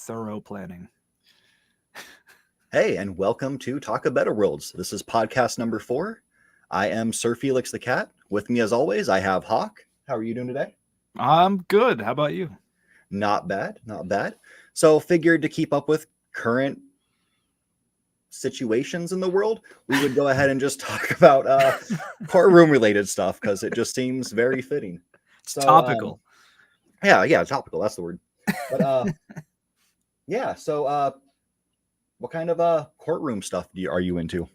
thorough planning. Hey, and welcome to Talk of Better Worlds. This is podcast number 4. I am SirFelixTheCat. With me, as always, I have Hawk. How are you doing today? I'm good. How about you? Not bad, not bad. So, figured to keep up with current situations in the world, we would go ahead and just talk about courtroom-related stuff because it just seems very fitting. It's topical. Yeah, topical. That's the word. But yeah. So, what kind of courtroom stuff are you into?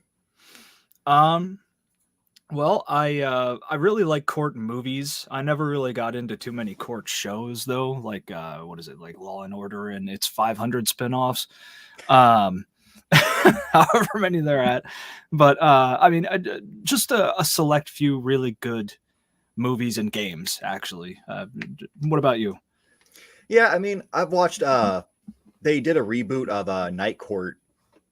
Well, I really like court movies. I never really got into too many court shows though, like what is it, like Law and Order and its 500 spin-offs. However many they're at. But I mean, just a select few really good movies and games, actually. What about you? Yeah, I mean, I've watched they did a reboot of Night Court.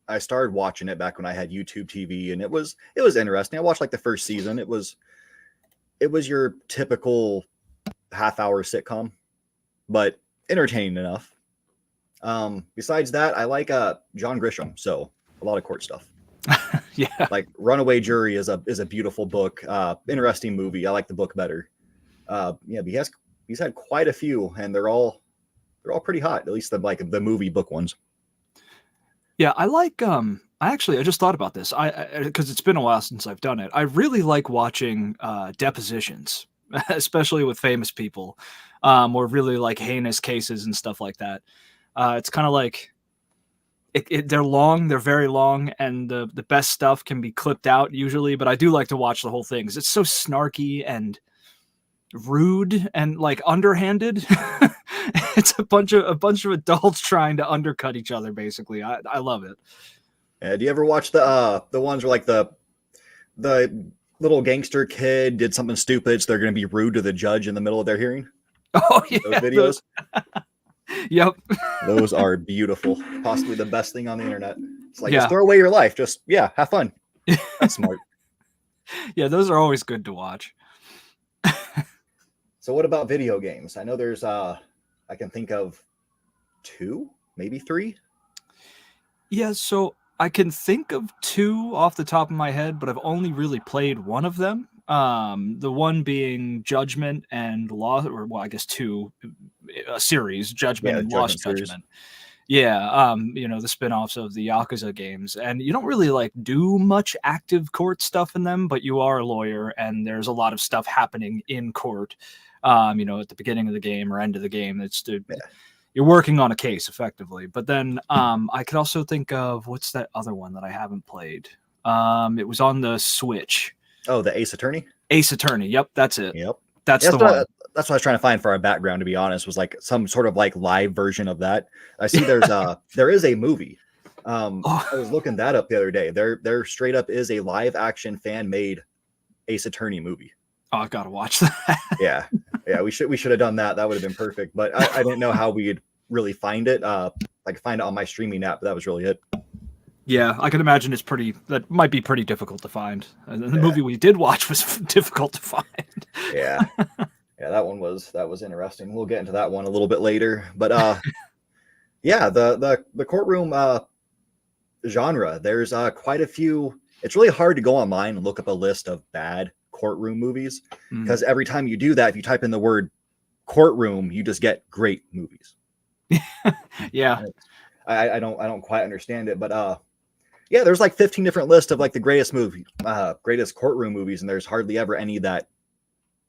I started watching it back when I had YouTube TV, and it was interesting. I watched like the first season. It was your typical half-hour sitcom, but entertaining enough. Besides that, I like John Grisham, so a lot of court stuff. Yeah, like Runaway Jury is a beautiful book. Interesting movie. I like the book better. Yeah, but he's had quite a few, and they're all pretty hot. At least the movie book ones. Yeah, I like I just thought about this. Because it's been a while since I've done it. I really like watching depositions, especially with famous people, or really like heinous cases and stuff like that. It's kind of like they're long, they're very long, and the best stuff can be clipped out usually, but I do like to watch the whole thing because it's so snarky and rude and like underhanded. It's a bunch of adults trying to undercut each other, basically. I love it. Do you ever watch the ones where like the little gangster kid did something stupid, so they're going to be rude to the judge in the middle of their hearing? Oh yeah, those videos. Yep. Those are beautiful. Possibly the best thing on the internet. It's like, just throw away your life. Just, have fun. That's smart. Yeah, those are always good to watch. So what about video games? I know there's, I can think of 2, maybe 3. Yeah, so I can think of 2 off the top of my head, but I've only really played one of them. The one being Judgment and Lost, or well, I guess 2, a series, Judgment and Lost Judgment. Yeah, the spin-offs of the Yakuza games. And you don't really like do much active court stuff in them, but you are a lawyer and there's a lot of stuff happening in court. At the beginning of the game or end of the game. You're working on a case effectively. But then I could also think of, what's that other one that I haven't played? It was on the Switch. Oh, the Ace Attorney? Ace Attorney. Yep, that's it. Yep. That's the one. That's what I was trying to find for our background, to be honest, was like some sort of like live version of that. I see there is a movie. I was looking that up the other day. There straight up is a live action fan made Ace Attorney movie. Oh, I've got to watch that. Yeah, we should have done that. That would have been perfect. But I didn't know how we'd really find it. Find it on my streaming app. But that was really it. Yeah, I can imagine that might be pretty difficult to find. And the movie we did watch was difficult to find. Yeah, that was interesting. We'll get into that one a little bit later. But yeah, the courtroom genre. There's quite a few. It's really hard to go online and look up a list of bad courtroom movies because every time you do that, if you type in the word courtroom, you just get great movies. Yeah, I don't quite understand it, but yeah, there's like 15 different lists of like the greatest courtroom movies, and there's hardly ever any that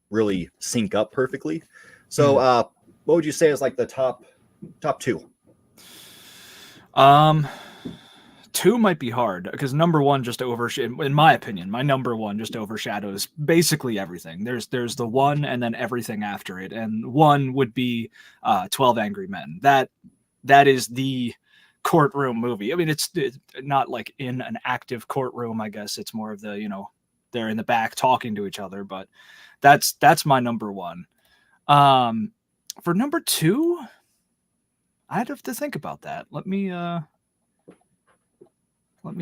really sync up perfectly. So what would you say is like the top 2? 2 might be hard because number 1 just in my opinion, my number 1 just overshadows basically everything. There's the 1 and then everything after it, and 1 would be 12 Angry Men. That is the courtroom movie. I mean, it's not like in an active courtroom. I guess it's more of the they're in the back talking to each other. But that's my number 1. For number 2, I'd have to think about that. Let me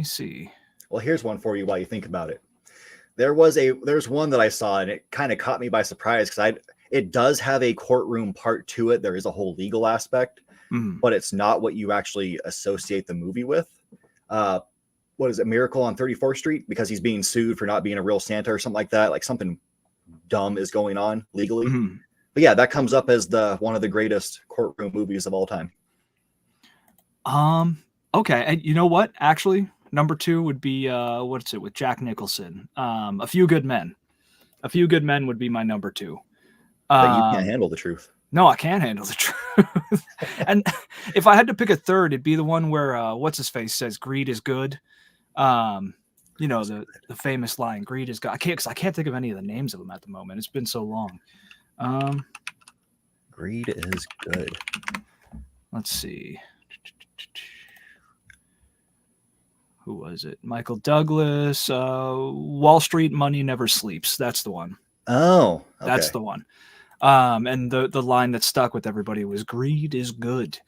see. Well, here's one for you while you think about it. There's one that I saw and it kind of caught me by surprise because it does have a courtroom part to it. There is a whole legal aspect. Mm. but it's not what you actually associate the movie with. What is it, Miracle on 34th Street? Because he's being sued for not being a real Santa or something like that. Like something dumb is going on legally. Mm. But yeah, that comes up as one of the greatest courtroom movies of all time. Okay, and you know what? Actually, number 2 would be what's it with Jack Nicholson? A Few Good Men. A Few Good Men would be my number 2. But you can't handle the truth. No, I can't handle the truth. And if I had to pick a third, it'd be the one where what's his face says greed is good. You know, the famous line, greed is good. I can't think of any of the names of them at the moment. It's been so long. Greed is good. Let's see. Who was it? Michael Douglas. Wall Street Money Never Sleeps. That's the one. Oh, okay. That's the one. And the line that stuck with everybody was greed is good.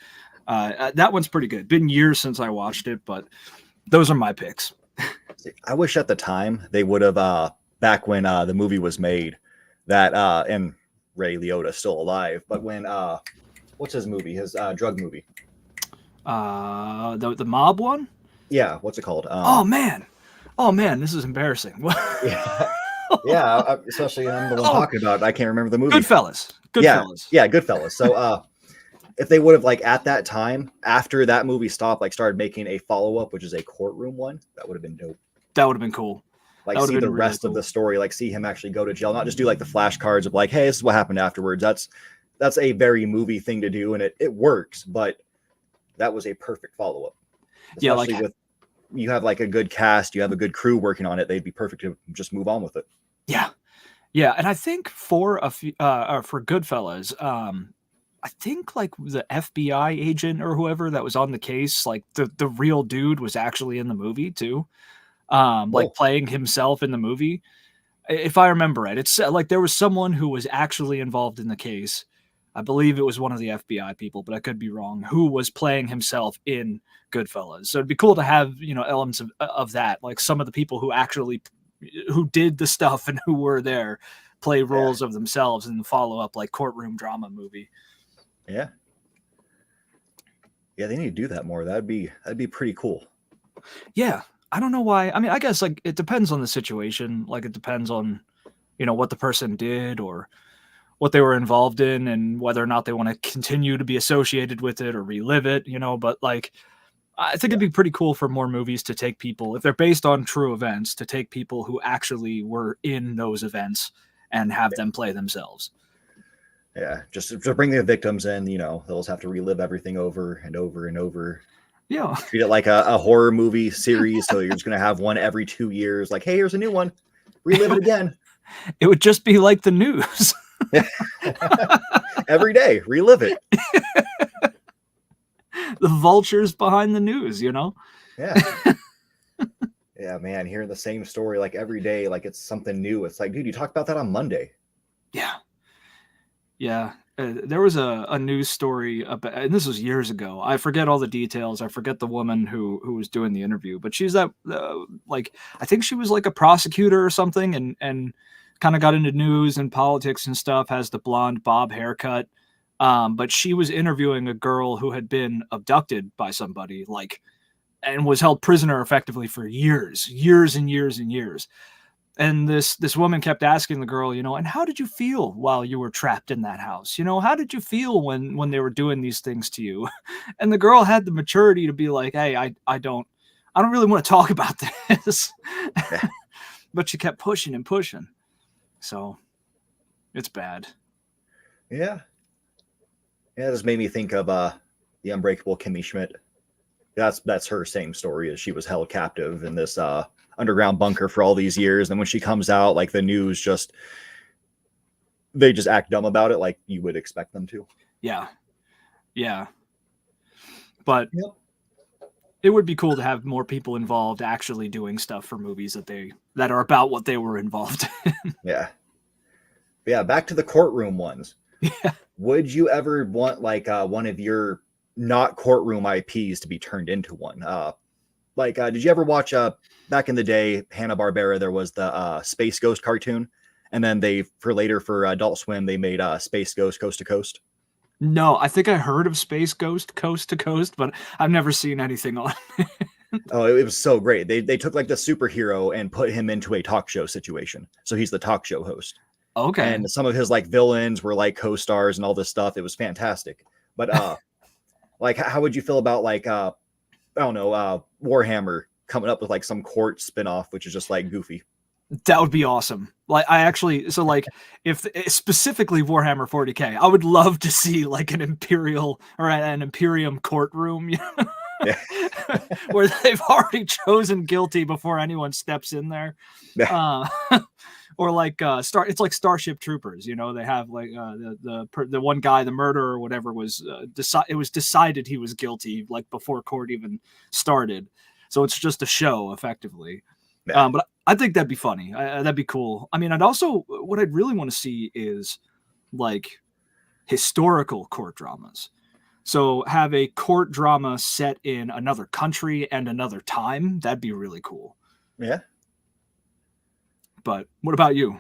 That one's pretty good. Been years since I watched it, but those are my picks. I wish at the time they would have, back when the movie was made, that and Ray Liotta's still alive, but when what's his movie? His drug movie. The mob one? Yeah, what's it called? Oh man, this is embarrassing. Yeah, especially I'm the one talking about it. I can't remember the movie. Goodfellas. Yeah, Goodfellas. So if they would have like at that time, after that movie stopped, like started making a follow-up, which is a courtroom one, that would have been dope. That would have been cool. Like see the rest of the story, like see him actually go to jail, not just do like the flashcards of like, hey, this is what happened afterwards. That's a very movie thing to do, and it works, but that was a perfect follow-up. Yeah, like with you have like a good cast, you have a good crew working on it, they'd be perfect to just move on with it. Yeah, and I think for Goodfellas, I think like the FBI agent or whoever that was on the case, like the real dude was actually in the movie too. Like playing himself in the movie. If I remember right, it's like there was someone who was actually involved in the case. I believe it was one of the FBI people, but I could be wrong, who was playing himself in Goodfellas. So it'd be cool to have, elements of that, like some of the people who did the stuff and who were there play roles of themselves in the follow-up like courtroom drama movie. Yeah, they need to do that more. That'd be pretty cool. Yeah, I don't know why. I mean, I guess like it depends on the situation. Like it depends on, what the person did or what they were involved in and whether or not they want to continue to be associated with it or relive it, but like, I think it'd be pretty cool for more movies to take people, if they're based on true events, to take people who actually were in those events and have them play themselves. Yeah, just to bring the victims in, they'll just have to relive everything over and over and over. Yeah. Treat it like a horror movie series. So you're just going to have one every 2 years. Like, hey, here's a new one. Relive it again. It would just be like the news. Every day, relive it. The vultures behind the news, Yeah. Yeah, man, hearing the same story like every day, like it's something new. It's like, dude, you talked about that on Monday. Yeah. There was a news story about, and this was years ago. I forget all the details. I forget the woman who was doing the interview, but she's that like, I think she was like a prosecutor or something, and kind of got into news and politics and stuff. Has the blonde bob haircut, but she was interviewing a girl who had been abducted by somebody, like, and was held prisoner effectively for years and years and years. And this woman kept asking the girl, and how did you feel while you were trapped in that house? How did you feel when they were doing these things to you? And the girl had the maturity to be like, hey, I don't really want to talk about this. But she kept pushing and pushing. So it's bad. Yeah. Yeah, this made me think of the Unbreakable Kimmy Schmidt. That's her same story, as she was held captive in this underground bunker for all these years. And when she comes out, like the news they just act dumb about it, like you would expect them to. Yeah. But it would be cool to have more people involved actually doing stuff for movies that are about what they were involved in. Yeah. Back to the courtroom ones. Yeah. Would you ever want like one of your not courtroom IPs to be turned into one? Did you ever watch back in the day, Hanna-Barbera, there was the Space Ghost cartoon, and then for Adult Swim, they made Space Ghost Coast to Coast. No, I think I heard of Space Ghost Coast to Coast, but I've never seen anything on it. Oh, it was so great. They took like the superhero and put him into a talk show situation. So he's the talk show host. Okay. And some of his like villains were like co-stars and all this stuff. It was fantastic. But like how would you feel about like I don't know, Warhammer coming up with like some court spinoff, which is just like goofy. That would be awesome. Like I actually, so like if specifically Warhammer 40K, I would love to see like an Imperial or an Imperium courtroom, you know, Yeah. where they've already chosen guilty before anyone steps in there. Yeah. Or like it's like Starship Troopers, you know, they have like the one guy, the murderer or whatever was it was decided he was guilty like before court even started. So it's just a show effectively. Yeah. But I think that'd be funny. That'd be cool. I mean, what I'd really want to see is like historical court dramas. So have a court drama set in another country and another time. That'd be really cool. Yeah. But what about you?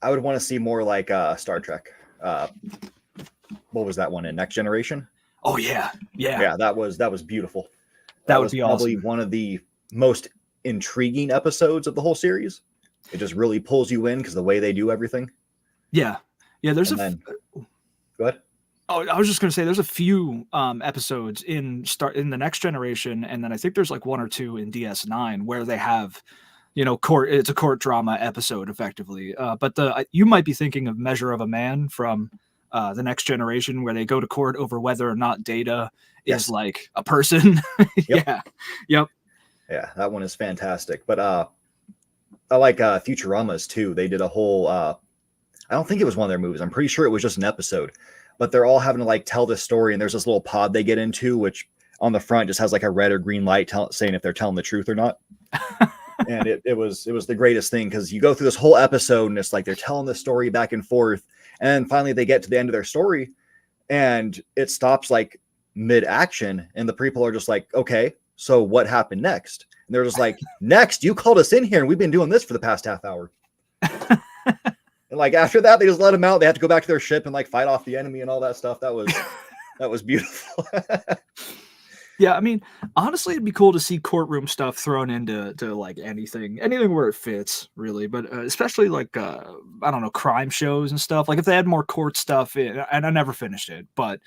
I would want to see more like Star Trek. What was that one in Next Generation? Oh yeah. Yeah, that was beautiful. That would was be probably awesome. one of the most intriguing episodes of the whole series. It just really pulls you in because the way they do everything. Yeah. There's Go ahead. Oh, I was just gonna say there's a few episodes in the Next Generation, and then I think there's like one or two in DS9 where they have, you know, it's a court drama episode effectively. But you might be thinking of Measure of a Man from the Next Generation, where they go to court over whether or not Data is like a person. Yep. Yep. Yeah, that one is fantastic. But I like Futuramas too. They did a whole I don't think it was one of their movies. I'm pretty sure it was just an episode. But they're all having to like tell this story, and there's this little pod they get into, which on the front just has like a red or green light saying if they're telling the truth or not. And it was the greatest thing because you go through this whole episode and it's like they're telling the story back and forth, and finally they get to the end of their story, and it stops like mid-action, and the people are just like, okay, so what happened next? And they're just like, next, you called us in here, and we've been doing this for the past half hour. And like after that, they just let them out. They have to go back to their ship and like fight off the enemy and all that stuff. That was beautiful. Yeah, I mean, honestly, it'd be cool to see courtroom stuff thrown into like anything where it fits, really. But especially like I don't know, crime shows and stuff. Like if they had more court stuff, and I never finished it, but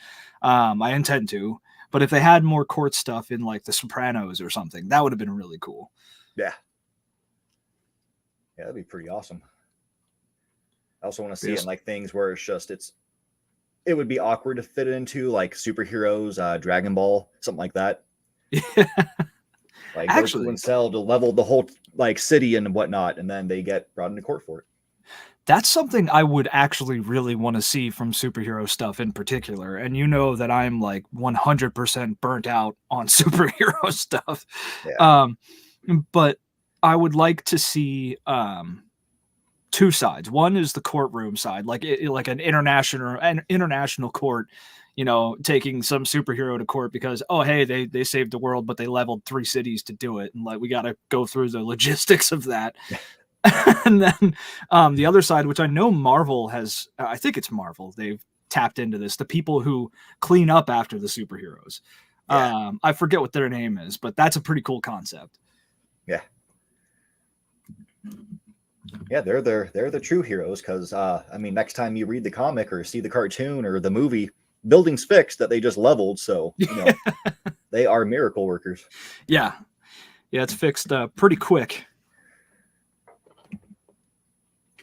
I intend to. But if they had more court stuff in like The Sopranos or something, that would have been really cool. Yeah, that'd be pretty awesome. I also want to see it in like things where it would be awkward to fit it into like superheroes, Dragon Ball, something like that. Yeah. Like actually, Goku to level the whole like city and whatnot, and then they get brought into court for it. That's something I would actually really want to see from superhero stuff in particular. And you know that I'm like 100% burnt out on superhero stuff. Yeah. But I would like to see two sides. One is the courtroom side, like an international court, you know, taking some superhero to court because, oh, hey, they saved the world, but they leveled 3 cities to do it. And like, we got to go through the logistics of that. And then the other side, which I know Marvel has, I think it's Marvel, they've tapped into this, the people who clean up after the superheroes. Yeah. I forget what their name is, but that's a pretty cool concept. Yeah. Yeah, they're the true heroes because I mean, next time you read the comic or see the cartoon or the movie, building's fixed that they just leveled, so you know they are miracle workers. Yeah, it's fixed pretty quick. I'm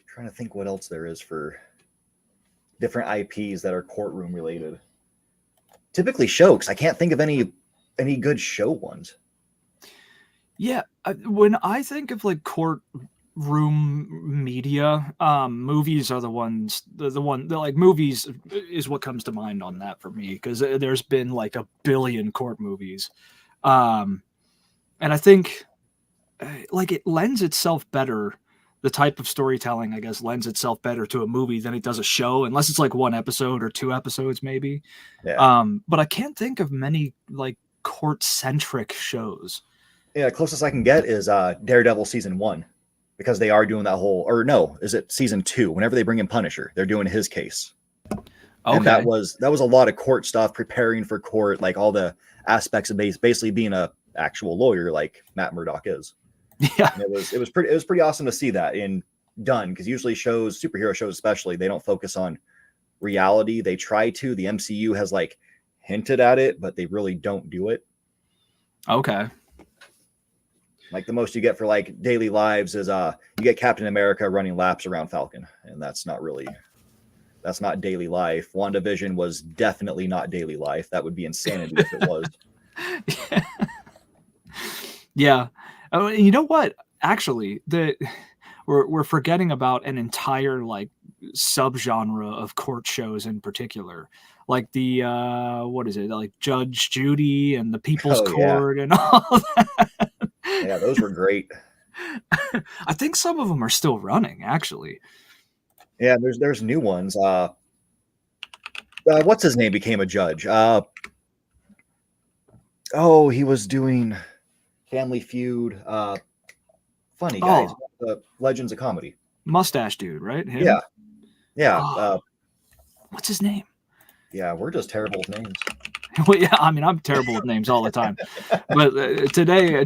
trying to think what else there is for different IPs that are courtroom related. Typically show, because I can't think of any good show ones. Yeah, when I think of like courtroom media, movies are the ones. Like movies is what comes to mind on that for me because there's been like a billion court movies, and I think like it lends itself better. The type of storytelling, I guess, lends itself better to a movie than it does a show, unless it's like 1 episode or 2 episodes, maybe. Yeah. But I can't think of many like court-centric shows. Yeah, the closest I can get is Daredevil season 1, because they are doing that whole, or no, is it season 2? Whenever they bring in Punisher, they're doing his case. And Okay. that was a lot of court stuff, preparing for court, like all the aspects of basically being a actual lawyer like Matt Murdock is. Yeah. And it was pretty awesome to see that in done, because usually shows, superhero shows especially, they don't focus on reality. They try to. The MCU has like hinted at it, but they really don't do it. Okay. Like the most you get for like daily lives is you get Captain America running laps around Falcon, and that's not daily life. WandaVision was definitely not daily life. That would be insanity if it was. Yeah. Oh, you know what? Actually, we're forgetting about an entire like subgenre of court shows in particular, like the what is it, like Judge Judy and the People's Oh yeah. Court and all that. Yeah, those were great. I think some of them are still running, actually. Yeah, there's new ones. What's his name became a judge? Oh, he was doing Family Feud. Funny guys, Oh, Legends of Comedy. mustache dude, right? Him? Yeah, yeah, What's his name? yeah. We're just terrible with names. Well, yeah, I mean, I'm terrible with names all the time, but today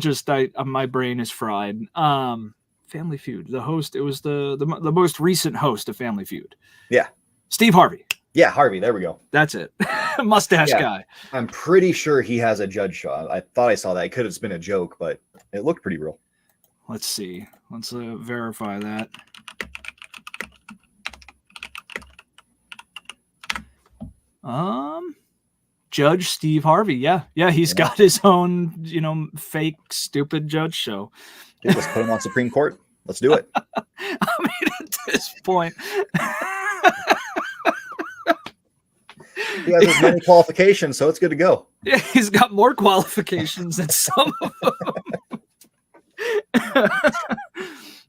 my brain is fried. Family Feud. The host. It was the most recent host of Family Feud. Yeah, Steve Harvey. yeah, Harvey. There we go. That's it. Mustache Yeah. guy. I'm pretty sure he has a judge show. I thought I saw that. It could have just been a joke, but it looked pretty real. Let's see. Let's verify that. Judge Steve Harvey. Yeah. He's got his own, fake, stupid judge show. Yeah, let's put him on Supreme Court. Let's do it. I mean, at this point, he has as many qualifications, so it's good to go. yeah, he's got more qualifications than some of them.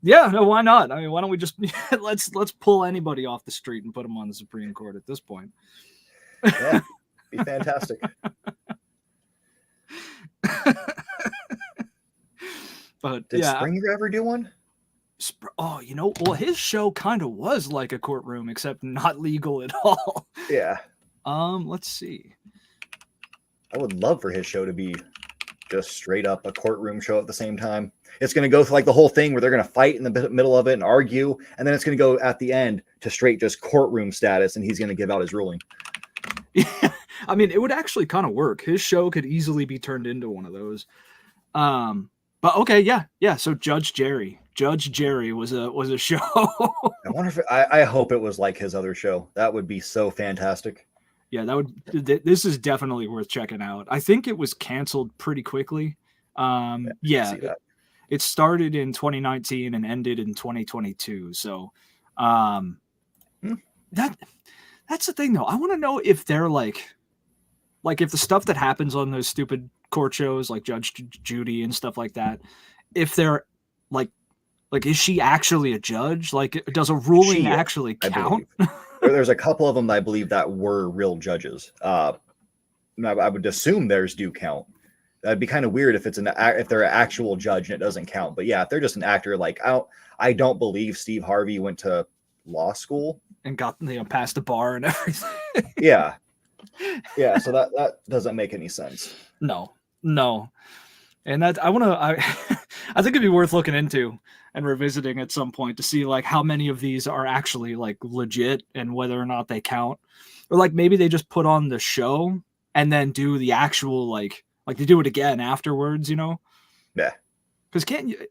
Yeah, no, why not? I mean, why don't we just let's pull anybody off the street and put them on the Supreme Court at this point? Yeah, be fantastic. But did yeah, Springer ever do one? Oh, well, his show kind of was like a courtroom, except not legal at all. Yeah. Let's see. I would love for his show to be just straight up a courtroom show at the same time. It's going to go through like the whole thing where they're going to fight in the middle of it and argue, and then it's going to go at the end to straight just courtroom status, and he's going to give out his ruling. Yeah, I mean, it would actually kind of work. His show could easily be turned into one of those. But okay, yeah. So Judge Jerry was a show. I wonder if I hope it was like his other show. That would be so fantastic. Yeah, this is definitely worth checking out. I think it was canceled pretty quickly. It started in 2019 and ended in 2022. So, that's the thing though. I want to know if they're like if the stuff that happens on those stupid court shows like Judge Judy and stuff like that, if they're like is she actually a judge? Like, does a ruling actually count? There's a couple of them that I believe that were real judges. I would assume theirs do count. That'd be kind of weird if if they're an actual judge and it doesn't count. But yeah, if they're just an actor, like I don't believe Steve Harvey went to law school and got past the bar and everything. Yeah. So that doesn't make any sense. No. And that I think it'd be worth looking into and revisiting at some point to see like how many of these are actually like legit and whether or not they count, or like maybe they just put on the show and then do the actual like they do it again afterwards, Yeah. Because can't you?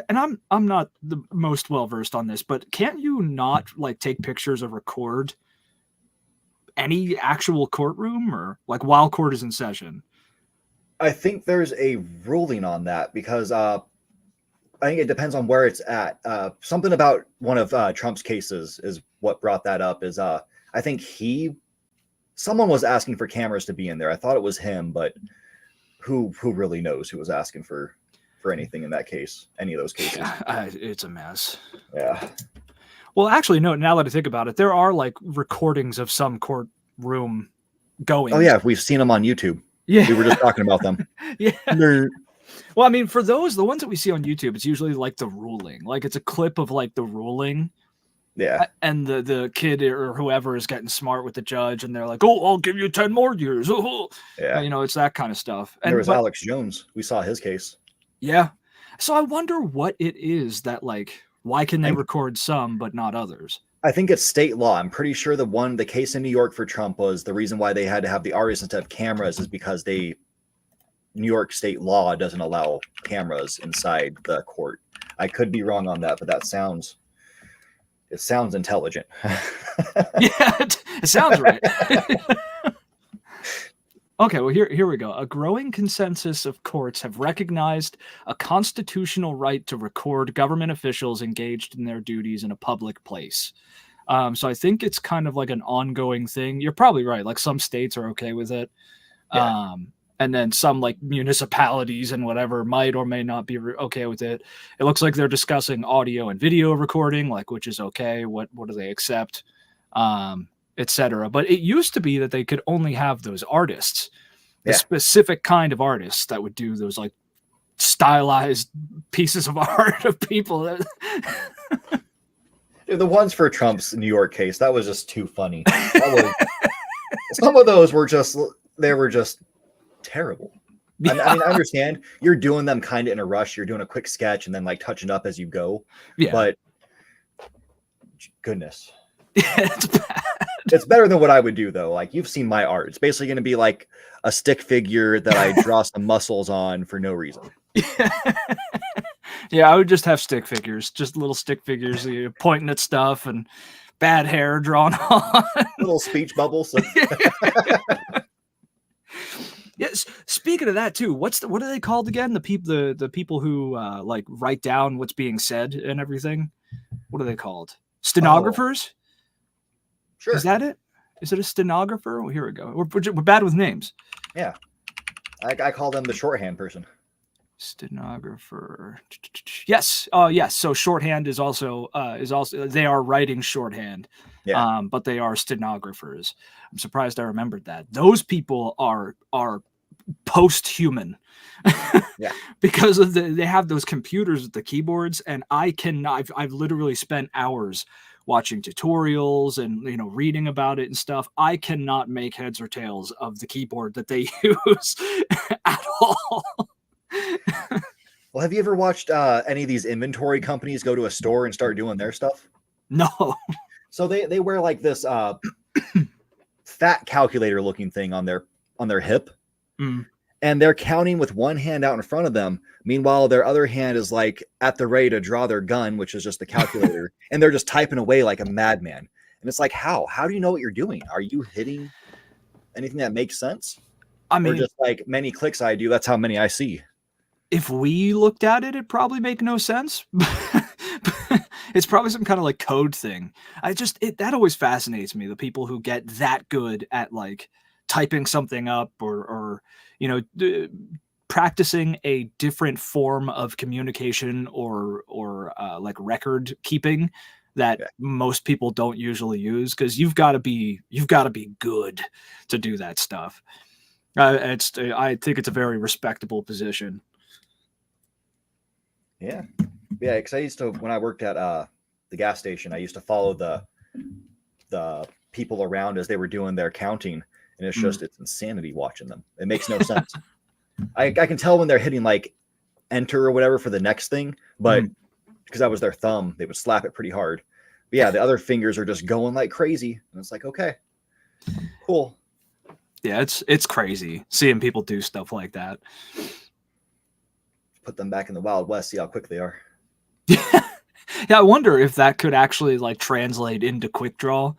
And I'm not the most well versed on this, but can't you not like take pictures or record any actual courtroom or like while court is in session? I think there's a ruling on that because I think it depends on where it's at. Something about one of Trump's cases is what brought that up. Is I think someone was asking for cameras to be in there. I thought it was him, but who really knows who was asking for anything in that case, any of those cases? Yeah, it's a mess. Yeah. Well, actually, no. Now that I think about it, there are like recordings of some courtroom going. Oh yeah, we've seen them on YouTube. Yeah, we were just talking about them. Yeah. Well, I mean, the ones that we see on YouTube, it's usually like the ruling. Like it's a clip of like the ruling. Yeah. And the kid or whoever is getting smart with the judge, and they're like, "Oh, I'll give you 10 more years." Oh, Yeah. you know, it's that kind of stuff. And there was But Alex Jones. We saw his case. yeah, so I wonder what it is that, like, why can they I, record some but not others? I think it's state law. I'm pretty sure the case in New York for Trump was the reason why they had to have the artists instead of cameras is because New York state law doesn't allow cameras inside the court. I could be wrong on that, but it sounds intelligent. Yeah, it sounds right. Okay, well, here we go. A growing consensus of courts have recognized a constitutional right to record government officials engaged in their duties in a public place. So I think it's kind of like an ongoing thing. You're probably right. Like some states are okay with it. Yeah. And then some like municipalities and whatever might or may not be okay with it. It looks like they're discussing audio and video recording, like which is okay. What do they accept? Etc. But it used to be that they could only have those artists, the specific kind of artists that would do those like stylized pieces of art of people. The ones for Trump's New York case, that was just too funny. Some of those were just terrible. Yeah. I mean, I understand you're doing them kind of in a rush. You're doing a quick sketch and then like touching up as you go. Yeah. But goodness. Yeah, it's bad. It's better than what I would do, though. Like, you've seen my art. It's basically going to be like a stick figure that I draw some muscles on for no reason. Yeah, I would just have stick figures, just little stick figures pointing at stuff and bad hair drawn on. Little speech bubbles. Yes. Speaking of that too, what are they called again? The people who like write down what's being said and everything. What are they called? Stenographers. Sure. Is that it? Is it a stenographer? Well, here we go. We're bad with names. Yeah. I call them the shorthand person. Stenographer. Yes. Yes. So shorthand is also they are writing shorthand. Yeah. But they are stenographers. I'm surprised I remembered that. Those people are post-human. Yeah. Because they have those computers with the keyboards, and I've literally spent hours watching tutorials and reading about it and stuff. I cannot make heads or tails of the keyboard that they use at all. Well, have you ever watched any of these inventory companies go to a store and start doing their stuff? No. So they wear like this fat calculator looking thing on their hip. Mm. And they're counting with one hand out in front of them. Meanwhile, their other hand is like at the ready to draw their gun, which is just the calculator. And they're just typing away like a madman. And it's like, how do you know what you're doing? Are you hitting anything that makes sense? I mean, or just like many clicks I do, that's how many I see. If we looked at it, it'd probably make no sense. It's probably some kind of like code thing. That always fascinates me. The people who get that good at like typing something up or practicing a different form of communication or like record keeping that most people don't usually use, because you've got to be good to do that stuff. I think it's a very respectable position. Yeah, because I used to, when I worked at the gas station, I used to follow the people around as they were doing their counting, and it's insanity watching them. It makes no sense. I can tell when they're hitting like enter or whatever for the next thing, but because that was their thumb, they would slap it pretty hard. But yeah, the other fingers are just going like crazy, and it's like, okay, cool. Yeah, it's crazy seeing people do stuff like that. Put them back in the Wild West, see how quick they are. Yeah, I wonder if that could actually like translate into quick draw.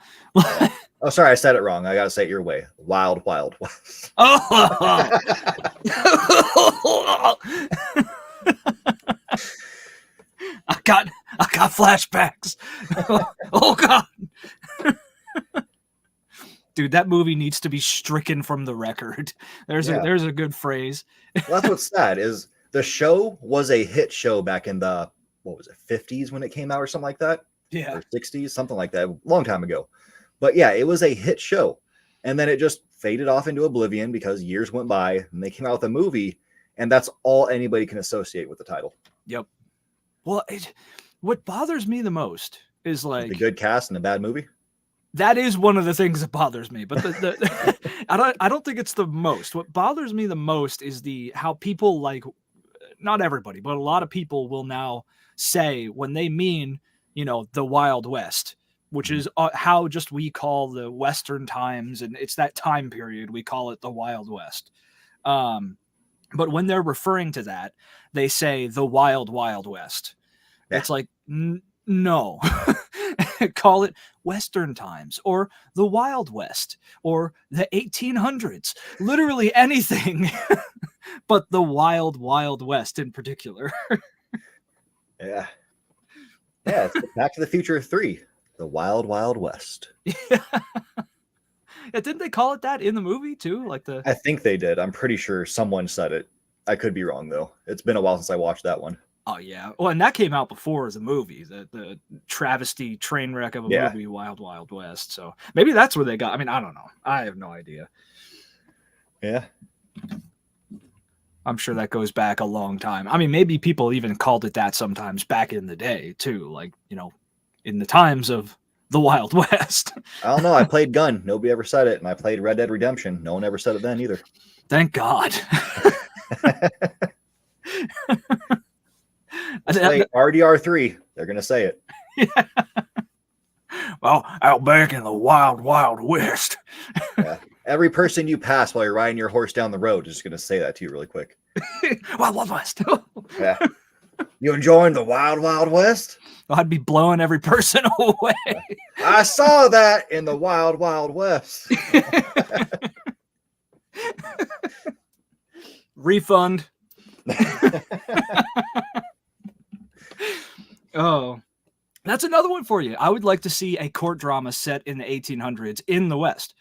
Oh, sorry, I said it wrong. I gotta say it your way. Wild West. Oh. I got flashbacks. Oh God. Dude, that movie needs to be stricken from the record. There's a good phrase. Well, that's what's sad is the show was a hit show back in the, what was it, 50s when it came out or something like that? Yeah. Or 60s, something like that, a long time ago. But yeah, it was a hit show. And then it just faded off into oblivion because years went by and they came out with a movie, and that's all anybody can associate with the title. Yep. Well, what bothers me the most is With the like, good cast and a bad movie. that is one of the things that bothers me. But I don't think it's the most. What bothers me the most is how people, like, not everybody, but a lot of people will now say when they mean, the Wild West, which is how just we call the Western times, and it's that time period, we call it the Wild West. But when they're referring to that, they say the Wild Wild West. Yeah. It's like, no. Call it Western times, or the Wild West, or the 1800s. Literally anything but the Wild Wild West in particular. Yeah. Yeah, it's Back to the Future 3, the Wild Wild West. Yeah, didn't they call it that in the movie too? Like I think they did. I'm pretty sure someone said it. I could be wrong though. It's been a while since I watched that one. Oh yeah. Well, and that came out before the movie, the travesty train wreck of a movie, Wild Wild West. So maybe that's where they got. I mean, I don't know. I have no idea. Yeah. I'm sure that goes back a long time. I mean, maybe people even called it that sometimes back in the day too, like, in the times of the Wild West. I don't know. I played Gun. Nobody ever said it. And I played Red Dead Redemption. No one ever said it then either. Thank God. Play RDR3. They're going to say it. Yeah. Well, out back in the Wild Wild West. Yeah. Every person you pass while you're riding your horse down the road is just going to say that to you really quick. Wild Wild West. Yeah. You enjoying the Wild Wild West? I'd be blowing every person away. I saw that in the Wild Wild West. Refund. Oh, that's another one for you. I would like to see a court drama set in the 1800s in the West.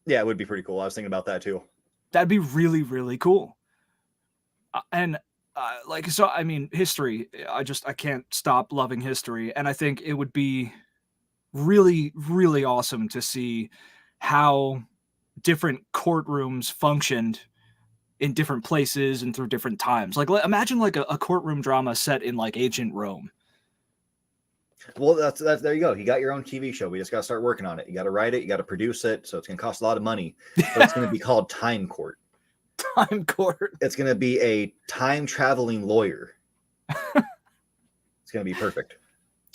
Yeah, it would be pretty cool. I was thinking about that too. That'd be really, really cool. So, I mean, history, I can't stop loving history. And I think it would be really, really awesome to see how different courtrooms functioned in different places and through different times. Like, imagine like a courtroom drama set in like ancient Rome. Well, that's there you go. You got your own TV show. We just got to start working on it. You got to write it. You got to produce it. So it's going to cost a lot of money. But it's going to be called Time Court. Time Court. It's going to be a time traveling lawyer. It's going to be perfect.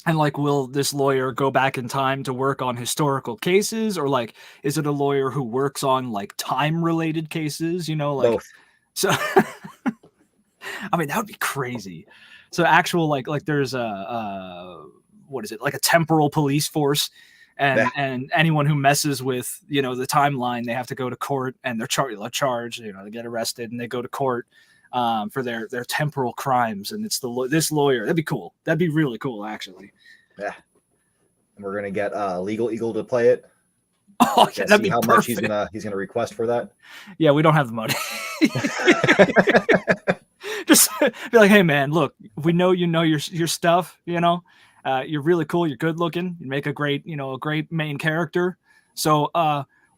And like, will this lawyer go back in time to work on historical cases, or like, is it a lawyer who works on like time related cases? Like, both. So, I mean, that would be crazy. So actual, like there's what is it? Like a temporal police force, and anyone who messes with, the timeline, they have to go to court, and they're charged, they get arrested and they go to court for their temporal crimes. And it's this lawyer. That'd be cool. That'd be really cool, actually. Yeah. And we're going to get Legal Eagle to play it. Oh, yeah, that'd be how perfect. much he's gonna request for that. Yeah, we don't have the money. Just be like, hey man, look, we know your stuff. You're really cool. You're good looking. You make a great main character. So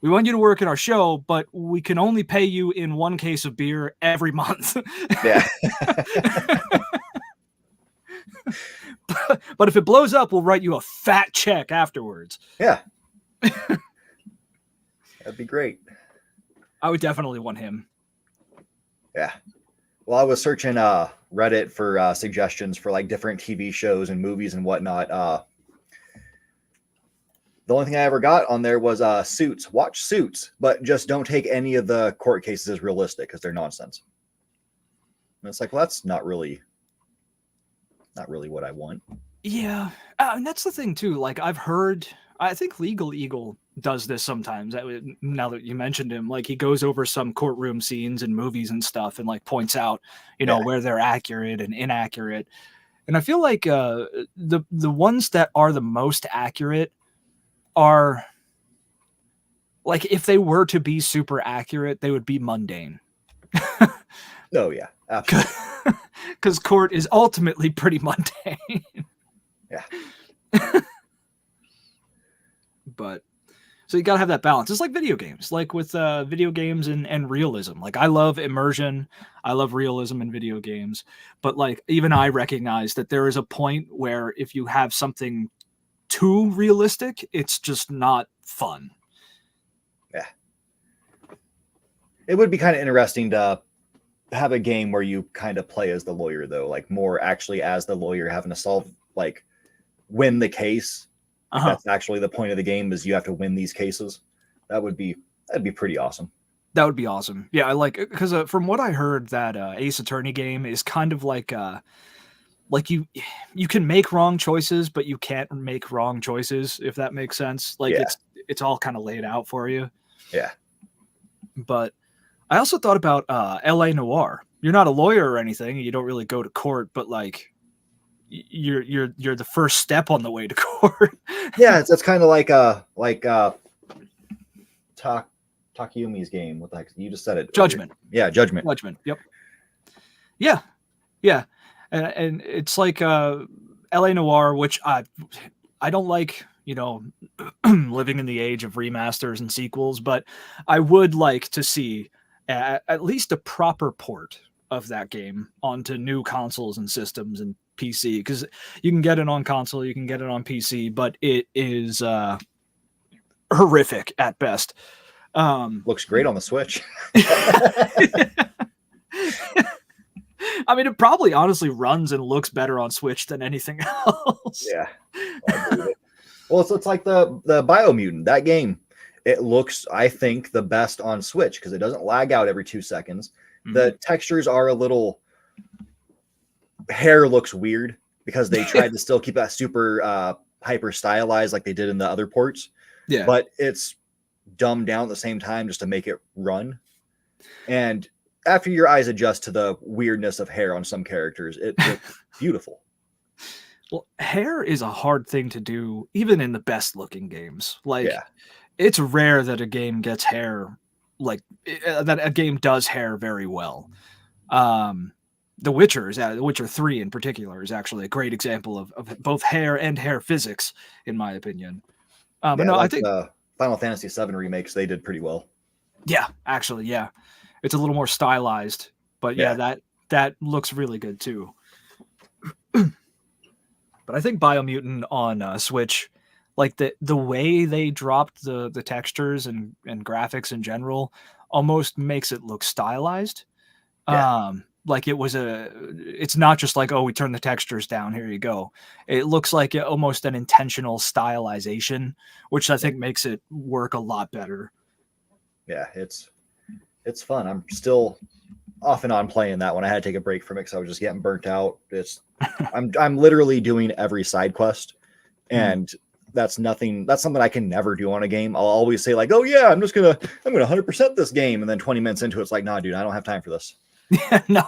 we want you to work in our show, but we can only pay you in one case of beer every month. Yeah. But if it blows up, we'll write you a fat check afterwards. Yeah. That'd be great. I would definitely want him. Yeah. Well, I was searching Reddit for suggestions for like different TV shows and movies and whatnot. The only thing I ever got on there was Suits. Watch Suits, but just don't take any of the court cases as realistic because they're nonsense. And it's like, well, that's not really what I want. Yeah. And that's the thing too. Like, I think Legal Eagle does this sometimes. Now that you mentioned him, like, he goes over some courtroom scenes and movies and stuff and like points out, where they're accurate and inaccurate. And I feel like the ones that are the most accurate are, like, if they were to be super accurate, they would be mundane. Oh yeah, absolutely. Because court is ultimately pretty mundane. Yeah. But so you gotta have that balance. It's like video games, like with video games and realism. Like, I love immersion, I love realism in video games, but like, even I recognize that there is a point where if you have something too realistic, it's just not fun. Yeah. It would be kind of interesting to have a game where you kind of play as the lawyer, though, like more actually as the lawyer, having to solve, like, win the case. Like that's actually the point of the game, is you have to win these cases. That'd be pretty awesome. That would be awesome. Yeah, I like, because from what I heard, that Ace Attorney game is kind of like you can make wrong choices, but you can't make wrong choices, if that makes sense. Like Yeah. it's all kind of laid out for you. Yeah. But I also thought about LA Noire. You're not a lawyer or anything. You don't really go to court, but like you're the first step on the way to court. Yeah, it's kind of like Takayumi's game. What the heck? You just said it. Judgment. Yeah, Judgment. Judgment. Yep. Yeah. Yeah. And it's like LA Noire, which I don't like, living in the age of remasters and sequels, but I would like to see at least a proper port of that game onto new consoles and systems and PC, because you can get it on console, you can get it on PC, but it is horrific at best. Looks great on the Switch. I mean, it probably honestly runs and looks better on Switch than anything else. Yeah. Well, it's like the Biomutant, that game. It looks, I think, the best on Switch because it doesn't lag out every 2 seconds. Mm-hmm. The textures are a little... Hair looks weird because they tried to still keep that super hyper stylized like they did in the other ports. Yeah. But it's dumbed down at the same time just to make it run. And after your eyes adjust to the weirdness of hair on some characters, it looks beautiful. Well, hair is a hard thing to do, even in the best looking games. Like, it's rare that a game gets hair, like that a game does hair very well. The Witcher 3 in particular is actually a great example of both hair and hair physics, in my opinion. But no, I think Final Fantasy VII remakes, they did pretty well. Yeah, actually, yeah. It's a little more stylized, but that looks really good too. But I think Biomutant on Switch, like the way they dropped the textures and graphics in general, almost makes it look stylized. Yeah. Like it's not just like, oh, we turn the textures down, here you go. It looks like almost an intentional stylization, which I think makes it work a lot better. Yeah, it's fun. I'm still off and on playing that one. I had to take a break from it because I was just getting burnt out. I'm literally doing every side quest, and that's something I can never do on a game. I'll always say like, oh yeah, I'm gonna 100% this game, and then 20 minutes into it's like, nah, dude, I don't have time for this. No.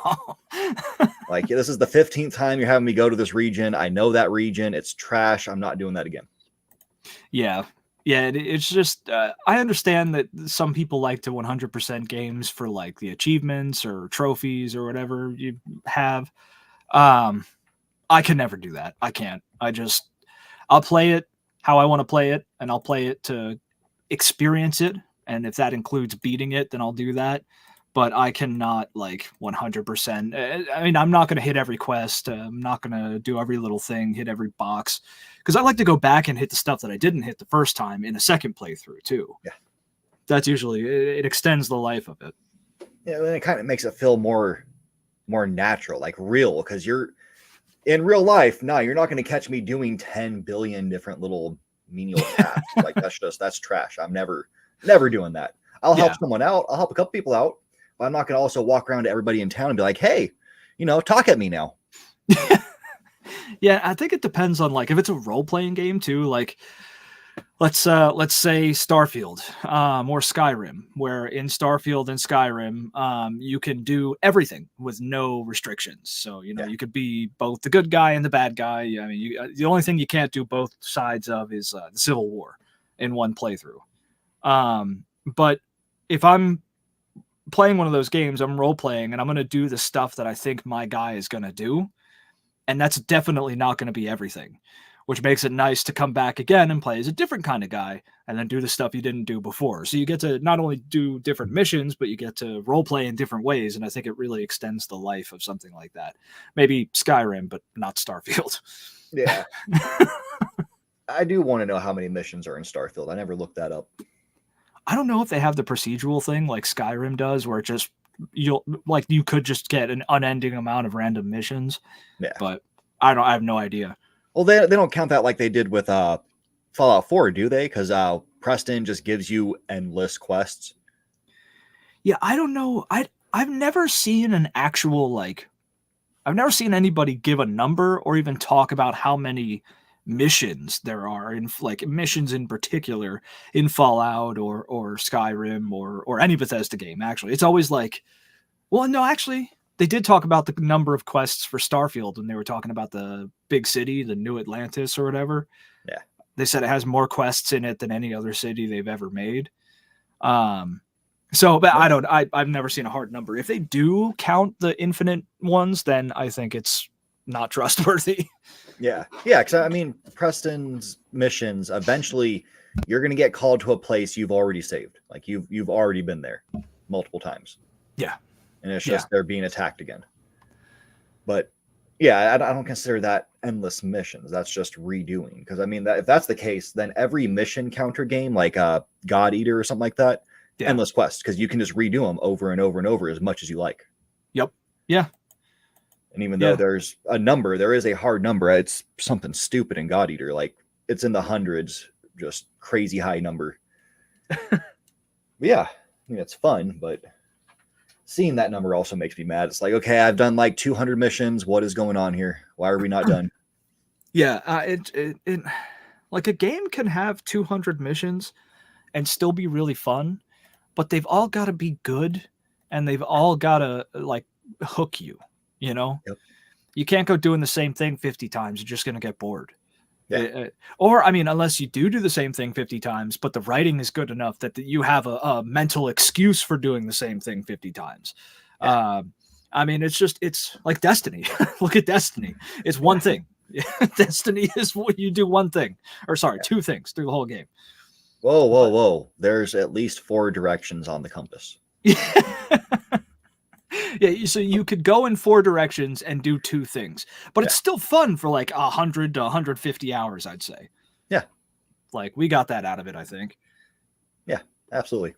Like, this is the 15th time you're having me go to this region. I know that region. It's trash. I'm not doing that again. Yeah. Yeah, it's just, I understand that some people like to 100% games for like the achievements or trophies or whatever you have. I can never do that. I can't. I'll play it how I want to play it, and I'll play it to experience it. And if that includes beating it, then I'll do that. But I cannot like 100%. I mean, I'm not going to hit every quest. I'm not going to do every little thing, hit every box. Because I like to go back and hit the stuff that I didn't hit the first time in a second playthrough too. Yeah. That's usually, it extends the life of it. Yeah, and it kind of makes it feel more natural, like real. Because you're in real life, no, you're not going to catch me doing 10 billion different little menial tasks. Like that's trash. I'm never doing that. I'll help someone out. I'll help a couple people out. But I'm not going to also walk around to everybody in town and be like, hey, talk at me now. Yeah, I think it depends on like if it's a role-playing game too, like let's say Starfield or Skyrim, where in Starfield and Skyrim you can do everything with no restrictions. So you could be both the good guy and the bad guy. I mean, the only thing you can't do both sides of is the Civil War in one playthrough. But if I'm playing one of those games, I'm role-playing and I'm going to do the stuff that I think my guy is going to do. And that's definitely not going to be everything, which makes it nice to come back again and play as a different kind of guy and then do the stuff you didn't do before. So you get to not only do different missions, but you get to role play in different ways. And I think it really extends the life of something like that. Maybe Skyrim, but not Starfield. Yeah. I do want to know how many missions are in Starfield. I never looked that up. I don't know if they have the procedural thing like Skyrim does, where it just you could just get an unending amount of random missions. Yeah, but I have no idea. well, they don't count that like they did with Fallout 4, do they? Because Preston just gives you endless quests. Yeah, I don't know. I've never seen an actual I've never seen anybody give a number or even talk about how many missions there are in like missions in particular in Fallout or Skyrim or any Bethesda game. Actually, it's always like, well, no, actually, they did talk about the number of quests for Starfield when they were talking about the big city, the New Atlantis or whatever. Yeah, They said it has more quests in it than any other city they've ever made. So, but yeah. I don't. I've never seen a hard number. If they do count the infinite ones, then I think it's not trustworthy. Yeah, yeah. Because I mean, Preston's missions eventually, you're gonna get called to a place you've already saved. Like you've already been there multiple times. Yeah, And it's yeah, just they're being attacked again. But yeah, I don't consider that endless missions. That's just redoing. Because I mean, if that's the case, then every mission counter game, like God Eater or something like that, yeah. endless quests, because you can just redo them over and over and over as much as you like. Yep. Yeah. And even though Yeah. there's a number, there is a hard number. It's something stupid in God Eater, like it's in the hundreds, just crazy high number. But yeah, I mean, it's fun, but seeing that number also makes me mad. It's like, okay, I've done like 200 missions. What is going on here? Why are we not done? Yeah. It like a game can have 200 missions and still be really fun, but they've all got to be good and they've all got to like hook you, you know? Yep. You can't go doing the same thing 50 times. You're just going to get bored. Yeah. Or, I mean, unless you do the same thing 50 times, but the writing is good enough that you have a mental excuse for doing the same thing 50 times. Yeah. I mean, it's like Destiny. Look at Destiny. It's one thing. Destiny is what you do one thing. Or, sorry, two things through the whole game. Whoa, whoa, whoa. There's at least 4 directions on the compass. Yeah, so you could go in 4 directions and do 2 things, but it's still fun for like 100 to 150 hours, I'd say. Yeah. Like, we got that out of it, I think. Yeah, absolutely.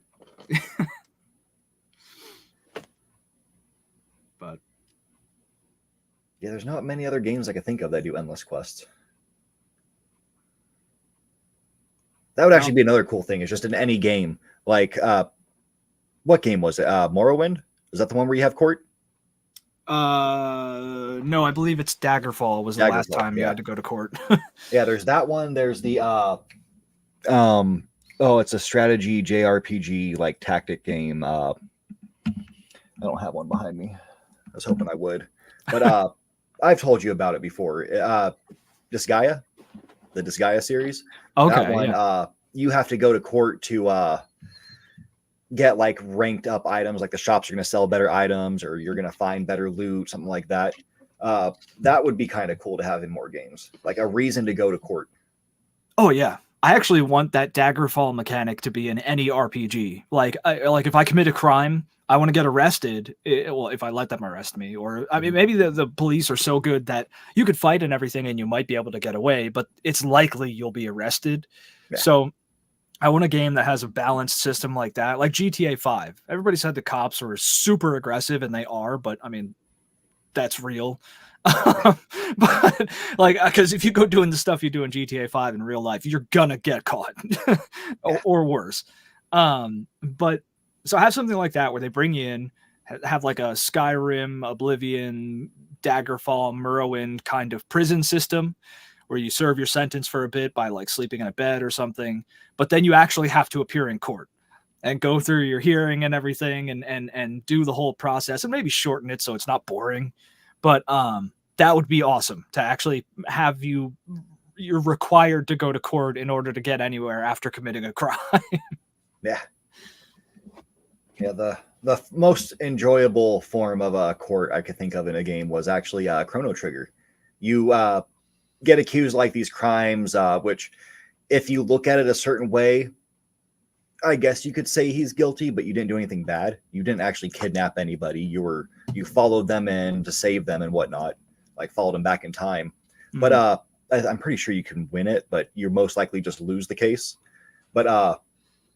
But yeah, there's not many other games I could think of that do endless quests. That would actually be another cool thing. It's just in any game. Like, what game was it? Morrowind? Is that the one where you have court? No, I believe it's Daggerfall was the last time you had to go to court. Yeah, there's that one. There's the it's a strategy JRPG like tactic game. I don't have one behind me. I was hoping I would, but I've told you about it before. Disgaea, the Disgaea series. Okay, that one, you have to go to court to get like ranked up items, like the shops are going to sell better items or you're going to find better loot, something like that. That would be kind of cool to have in more games, like a reason to go to court. Oh yeah, I actually want that Daggerfall mechanic to be in any RPG. Like if I commit a crime, I want to get arrested. Well, if I let them arrest me, or I mean, maybe the police are so good that you could fight and everything, and you might be able to get away, but it's likely you'll be arrested. Yeah. So I want a game that has a balanced system like that, like GTA 5. Everybody said the cops were super aggressive, and they are, but I mean, that's real. But like, because if you go doing the stuff you do in GTA 5 in real life, you're gonna get caught or worse. But so have something like that where they bring you in, have like a Skyrim, Oblivion, Daggerfall, Morrowind kind of prison system where you serve your sentence for a bit by like sleeping in a bed or something, but then you actually have to appear in court and go through your hearing and everything and do the whole process and maybe shorten it so it's not boring. But that would be awesome to actually have you're required to go to court in order to get anywhere after committing a crime. Yeah. Yeah, the most enjoyable form of a court I could think of in a game was actually Chrono Trigger. You get accused like these crimes, which if you look at it a certain way, I guess you could say he's guilty, but you didn't do anything bad. You didn't actually kidnap anybody. You followed them in to save them and whatnot, like followed them back in time. Mm-hmm. But I'm pretty sure you can win it, but you're most likely just lose the case. But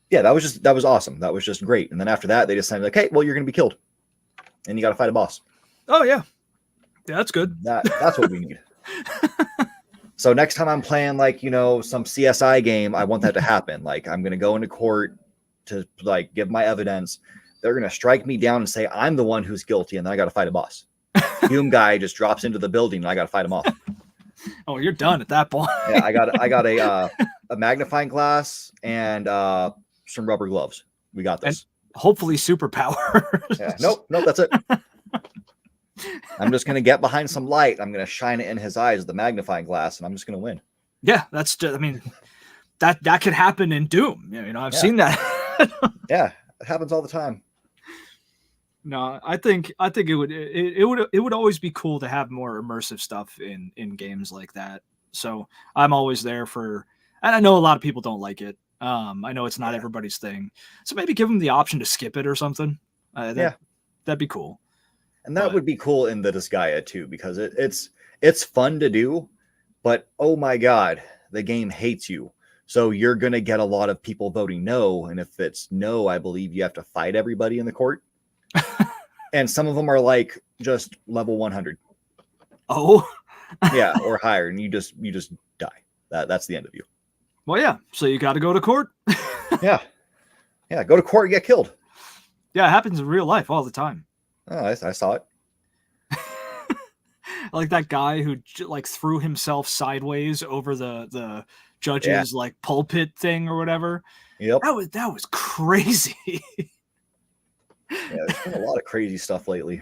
yeah, that was awesome. That was just great. And then after that, they decided like, hey, well, you're gonna be killed, and you got to fight a boss. Oh yeah, that's good. That's what we need. So next time I'm playing like, some CSI game, I want that to happen. Like I'm going to go into court to like give my evidence. They're going to strike me down and say I'm the one who's guilty. And then I got to fight a boss. Hume guy just drops into the building and I got to fight him off. Oh, you're done at that point. Yeah. I got a magnifying glass and some rubber gloves. We got this. And hopefully superpowers. Yeah. Nope. That's it. I'm just going to get behind some light. I'm going to shine it in his eyes with the magnifying glass, and I'm just going to win. Yeah, that's just, I mean, that could happen in Doom. I've seen that. Yeah, it happens all the time. No, I think it would always be cool to have more immersive stuff in games like that. So I'm always there for, and I know a lot of people don't like it. I know it's not everybody's thing. So maybe give them the option to skip it or something. That'd be cool. And that would be cool in the Disgaea too, because it's fun to do, but oh my God, the game hates you. So you're going to get a lot of people voting no. And if it's no, I believe you have to fight everybody in the court. And some of them are like just level 100. Oh, yeah, or higher. And you just die. That's the end of you. Well, yeah. So you got to go to court. Yeah. Go to court and get killed. Yeah. It happens in real life all the time. Oh, I saw it. Like that guy who like threw himself sideways over the judge's like pulpit thing or whatever. Yep. That was crazy. Yeah, there's been a lot of crazy stuff lately.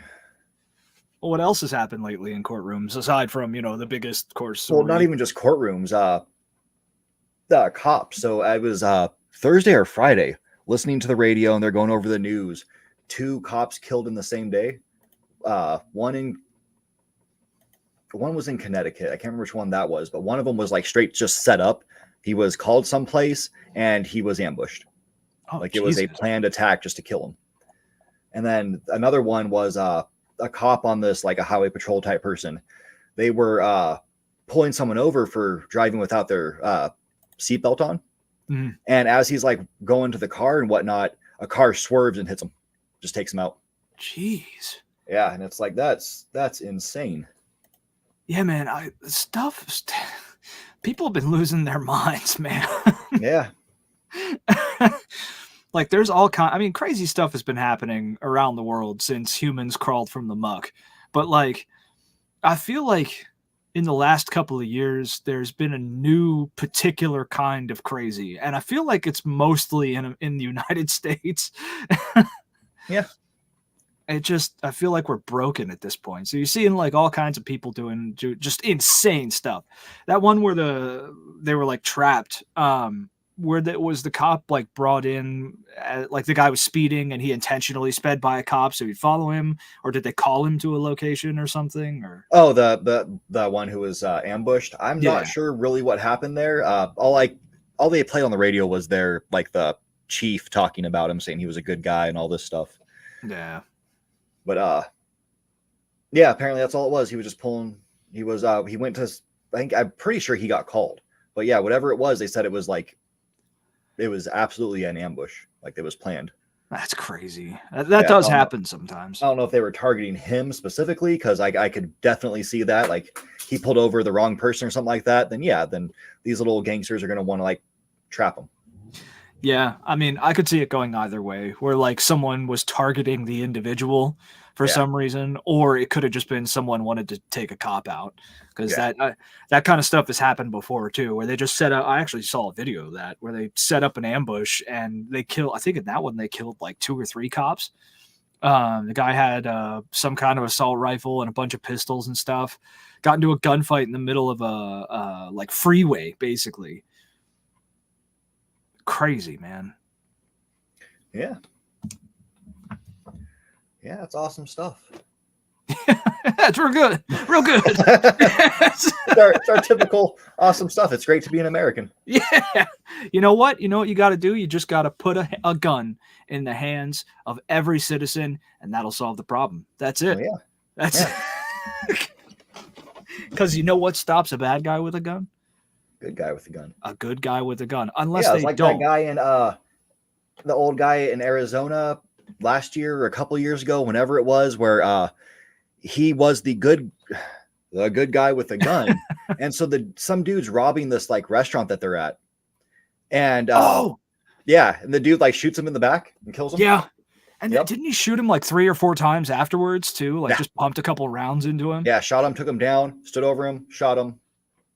Well, what else has happened lately in courtrooms aside from, the biggest course? Well, not even just courtrooms, the cops. So I was Thursday or Friday listening to the radio and they're going over the news. 2 cops killed in the same day. One was in Connecticut. I can't remember which one that was, but one of them was like straight just set up. He was called someplace and he was ambushed. Oh, like it was a planned attack just to kill him. And then another one was a cop on this, like a highway patrol type person. They were pulling someone over for driving without their seatbelt on. Mm-hmm. And as he's like going to the car and whatnot, a car swerves and hits him. Just takes him out. Jeez. Yeah, and it's like that's insane. Yeah, man. People have been losing their minds, man. Yeah. Like there's crazy stuff has been happening around the world since humans crawled from the muck. But like, I feel like in the last couple of years, there's been a new particular kind of crazy, and I feel like it's mostly in the United States. Yeah. I feel like we're broken at this point. So you're seeing like all kinds of people doing just insane stuff. That one where they were like trapped, where that was the cop like brought in, like the guy was speeding and he intentionally sped by a cop so he'd follow him, or did they call him to a location or something? Or the one who was ambushed. I'm not sure really what happened there. All they played on the radio was their like the chief talking about him, saying he was a good guy and all this stuff. Yeah. But yeah, apparently that's all it was. He was just pulling. He went to. I'm pretty sure he got called. But yeah, whatever it was, they said it was absolutely an ambush. Like it was planned. That's crazy. That does happen sometimes. I don't know if they were targeting him specifically, because I could definitely see that. Like he pulled over the wrong person or something like that. Then these little gangsters are going to want to like trap him. Yeah, I mean, I could see it going either way, where like someone was targeting the individual for some reason, or it could have just been someone wanted to take a cop out, because that kind of stuff has happened before too, where they just set up. I actually saw a video of that where they set up an ambush and they kill. I think in that one they killed like 2 or 3 cops. The guy had some kind of assault rifle and a bunch of pistols and stuff. Got into a gunfight in the middle of a like freeway, basically. Crazy, man. Yeah, it's awesome stuff. It's real good. It's our typical awesome stuff. It's great to be an American. Yeah. You know what you got to do? You just got to put a gun in the hands of every citizen, and that'll solve the problem. That's it. Oh, yeah. That's Because you know what stops a bad guy with a gun? Good guy with a gun. A good guy with a gun. Unless Yeah, they it's like don't. that guy in the old guy in Arizona last year or a couple years ago, whenever it was, where he was the good guy with a gun, and so some dude's robbing this like restaurant that they're at, and Oh, yeah, and the dude like shoots him in the back and kills him. yeah. And Yep. didn't he shoot him like 3 or 4 times afterwards too? Like Yeah. just pumped a couple rounds into him. Yeah, shot him, took him down, stood over him, shot him,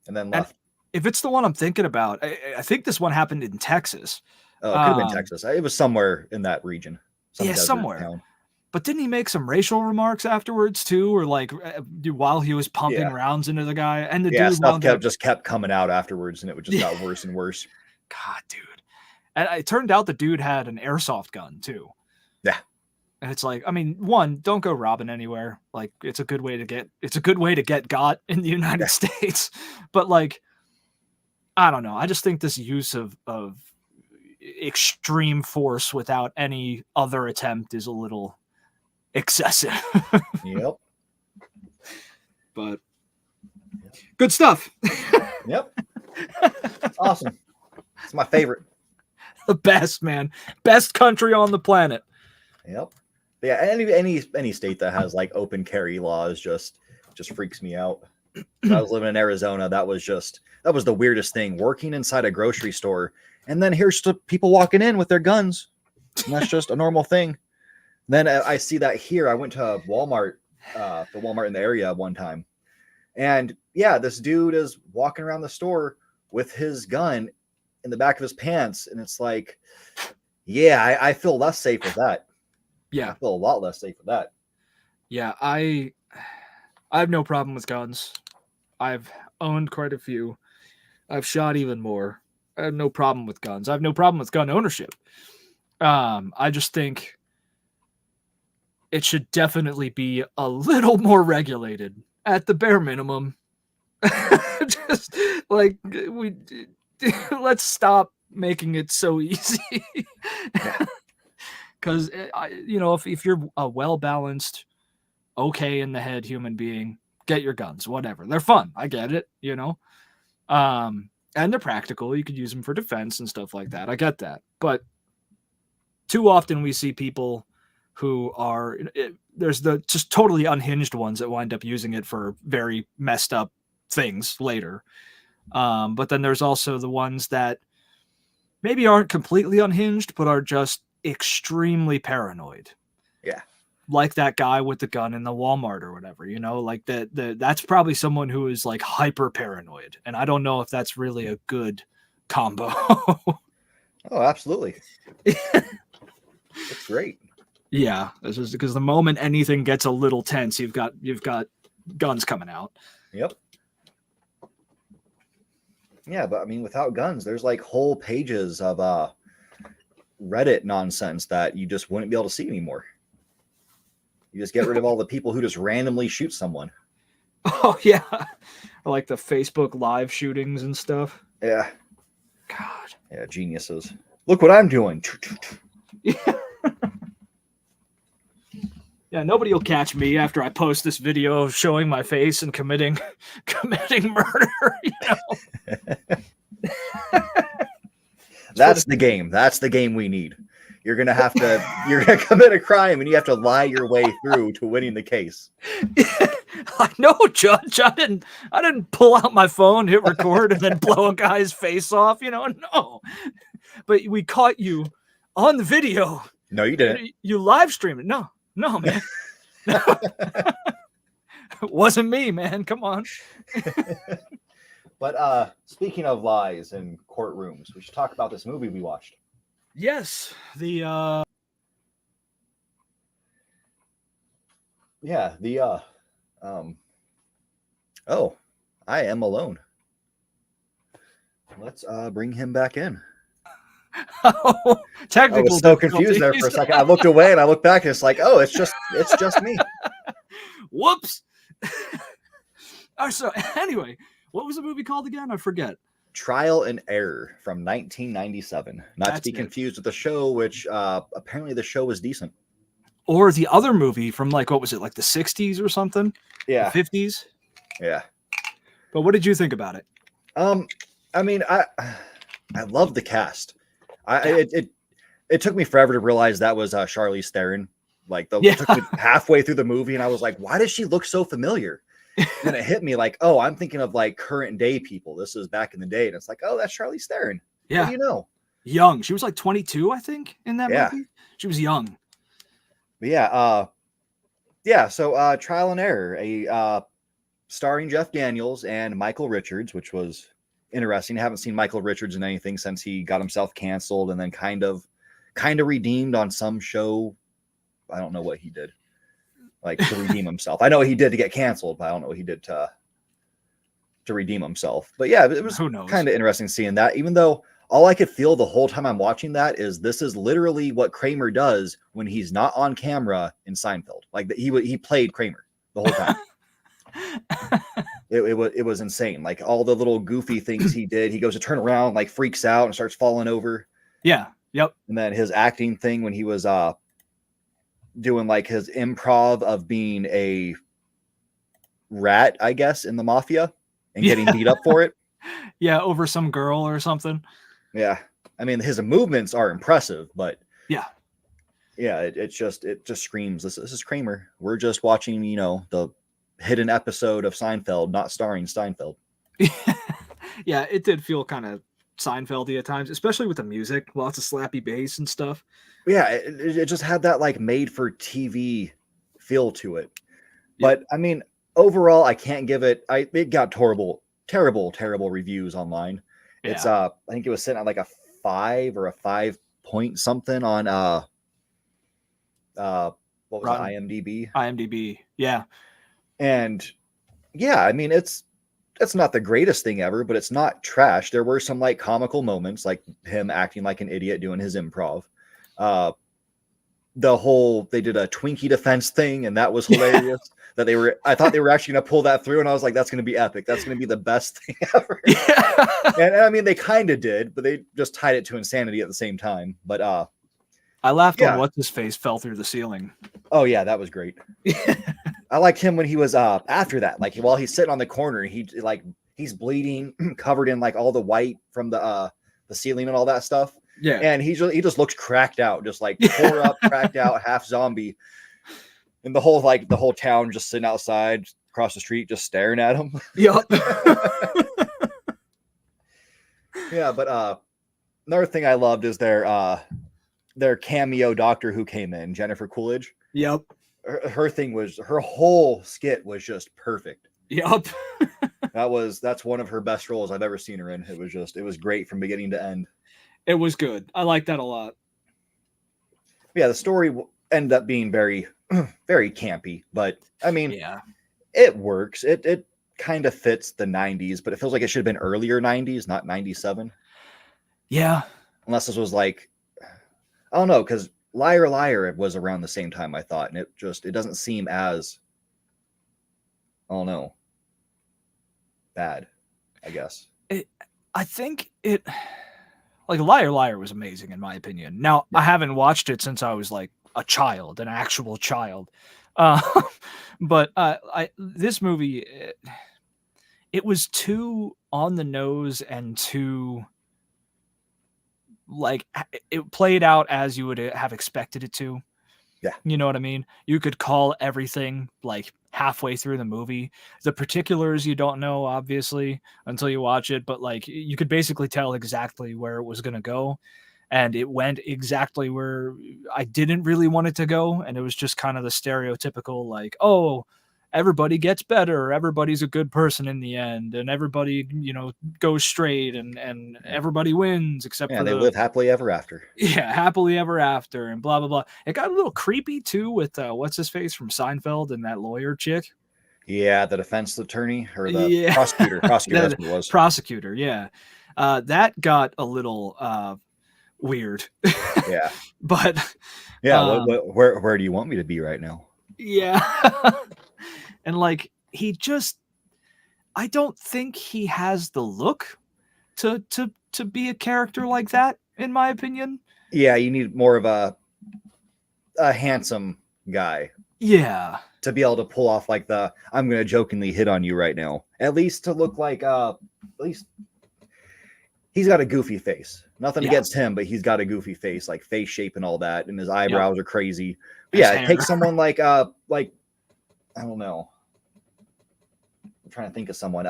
and then And left. if it's the one I'm thinking about, I think this one happened in Texas. Oh, it could have been Texas. It was somewhere in that region. Some desert somewhere. town. But didn't he make some racial remarks afterwards too, or like while he was pumping rounds into the guy? And the dude stuff just kept coming out afterwards, and it just got worse and worse. God, dude. And it turned out the dude had an airsoft gun too. Yeah. And it's like, I mean, one, don't go robbing anywhere. Like, it's a good way to get got in the United States. But like, I don't know. I just think this use of extreme force without any other attempt is a little excessive. Yep. But good stuff. Yep. Awesome. It's my favorite. The best, man. Best country on the planet. Yep. Yeah, any state that has like open carry laws just freaks me out. When I was living in Arizona, that was the weirdest thing. Working inside a grocery store, and then here's people walking in with their guns. And that's just a normal thing. Then I see that here. I went to Walmart, the Walmart in the area one time, and yeah, this dude is walking around the store with his gun in the back of his pants, and it's like, yeah, I feel less safe with that. Yeah, I feel a lot less safe with that. Yeah, I have no problem with guns. I've owned quite a few. I've shot even more. I have no problem with guns. I have no problem with gun ownership. I just think it should definitely be a little more regulated at the bare minimum. Just like let's stop making it so easy. Because if you're a well-balanced, okay in the head human being, get your guns, whatever. They're fun. I get it, and they're practical. You could use them for defense and stuff like that. I get that. But too often we see people who are, there's the just totally unhinged ones that wind up using it for very messed up things later. But then there's also the ones that maybe aren't completely unhinged, but are just extremely paranoid. Yeah. Like that guy with the gun in the Walmart or whatever, like that's probably someone who is like hyper paranoid. And I don't know if that's really a good combo. Oh, absolutely. It's great. Yeah. This is because the moment anything gets a little tense, you've got guns coming out. Yep. Yeah, but I mean, without guns, there's like whole pages of Reddit nonsense that you just wouldn't be able to see anymore. You just get rid of all the people who just randomly shoot someone. Oh, yeah. Like the Facebook live shootings and stuff. Yeah. God. Yeah, geniuses. Look what I'm doing. Yeah. Yeah, nobody will catch me after I post this video of showing my face and committing murder, That's the game. That's the game we need. You're going to commit a crime and you have to lie your way through to winning the case. No, Judge, I didn't pull out my phone, hit record, and then blow a guy's face off, no. But we caught you on the video. No, you didn't. You live streamed it. No, man. No. It wasn't me, man. Come on. But speaking of lies and courtrooms, we should talk about this movie we watched. Yes, Oh, I Am Alone. Let's bring him back in. Oh, technical. I was so confused there for a second. I looked away and I looked back and it's like, oh, it's just me. Whoops. So anyway, what was the movie called again? I forget. Trial and Error from 1997. Not to be confused with the show, which apparently the show was decent. Or the other movie from like, what was it, like the 60s or something? Yeah. The 50s? Yeah. But what did you think about it? Um, I mean, I love the cast. I Yeah. it took me forever to realize that was Charlize Theron. Like Yeah. it took me halfway through the movie, and I was like, why does she look so familiar? And then it hit me like, oh, I'm thinking of like current day people. This is back in the day, and it's like, oh, that's Charlize Theron. What do Yeah. you know? Young. She was like 22, I think, in that Yeah, movie. She was young. but yeah. So Trial and Error, starring Jeff Daniels and Michael Richards, which was interesting. I haven't seen Michael Richards in anything since he got himself canceled and then kind of redeemed on some show. I don't know what he did, like to redeem himself. I know what he did to get canceled, but I don't know what he did to redeem himself. But yeah, it was Who knows? kind of interesting seeing that, even though all I could feel the whole time I'm watching that is this is literally what Kramer does when he's not on camera in Seinfeld. Like he played Kramer the whole time. It was insane. Like all the little goofy things he did. He goes to turn around, like freaks out and starts falling over. Yeah. Yep. And then his acting thing when he was doing like his improv of being a rat, I guess, in the mafia and getting beat up for it. Yeah, over some girl or something. Yeah. I mean, his movements are impressive, but yeah, it just screams, this is Kramer. We're just watching, the hidden episode of Seinfeld, not starring Steinfeld. yeah, it did feel kind of Seinfeldy at times, especially with the music, lots of slappy bass and stuff. Yeah, it just had that like made for TV feel to it. But I mean, overall, I can't give it. It got terrible reviews online. Yeah. It's I think it was sitting at like a 5 or a 5 point something on what was it, IMDb? IMDb, yeah. And yeah, I mean it's not the greatest thing ever, but it's not trash. There were some like comical moments, like him acting like an idiot doing his improv. They did a Twinkie defense thing, and that was hilarious. I thought they were actually going to pull that through, and I was like, that's going to be epic. That's going to be the best thing ever. Yeah. And I mean, they kind of did, but they just tied it to insanity at the same time. But I laughed on what's his face fell through the ceiling. Oh yeah, that was great. I liked him when he was after that, like while he's sitting on the corner, he's bleeding, covered in like all the white from the ceiling and all that stuff. Yeah, and he just looks cracked out, just like tore up, cracked out, half zombie, and the whole town just sitting outside across the street, just staring at him. Yep. Yeah, but another thing I loved is their cameo Doctor Who came in, Jennifer Coolidge. Yep. Her whole skit was just perfect. Yep. That's one of her best roles I've ever seen her in. It was great from beginning to end. It was good. I like that a lot. Yeah, the story ended up being very, very campy, but I mean, yeah, it works. It kind of fits the 90s, but it feels like it should have been earlier 90s, not 97. Yeah. Unless this was like, I don't know, because Liar Liar was around the same time, I thought, and it doesn't seem as, I don't know, bad, I guess. I think it, like Liar Liar was amazing in my opinion. Now, I haven't watched it since I was like a child, an actual child. But this movie, it was too on the nose and too, like, it played out as you would have expected it to. Yeah. You know what I mean? You could call everything like halfway through the movie. The particulars you don't know, obviously, until you watch it, but like you could basically tell exactly where it was going to go. And it went exactly where I didn't really want it to go. And it was just kind of the stereotypical, like, oh, everybody gets better. Everybody's a good person in the end. And everybody, goes straight and everybody wins except for they live happily ever after. Yeah, happily ever after and blah, blah, blah. It got a little creepy too with what's his face from Seinfeld and that lawyer chick. Yeah, the defense attorney or the prosecutor. Prosecutor, that's what it was. Prosecutor, yeah. That got a little weird. Yeah. But yeah, where do you want me to be right now? Yeah. And like I don't think he has the look to be a character like that, in my opinion. Yeah, you need more of a handsome guy. Yeah. to be able to pull off like the I'm gonna jokingly hit on you right now. At least to look like at least he's got a goofy face. Nothing against him, but he's got a goofy face, like face shape and all that, and his eyebrows are crazy. But yeah, take someone like I don't know. I'm trying to think of someone.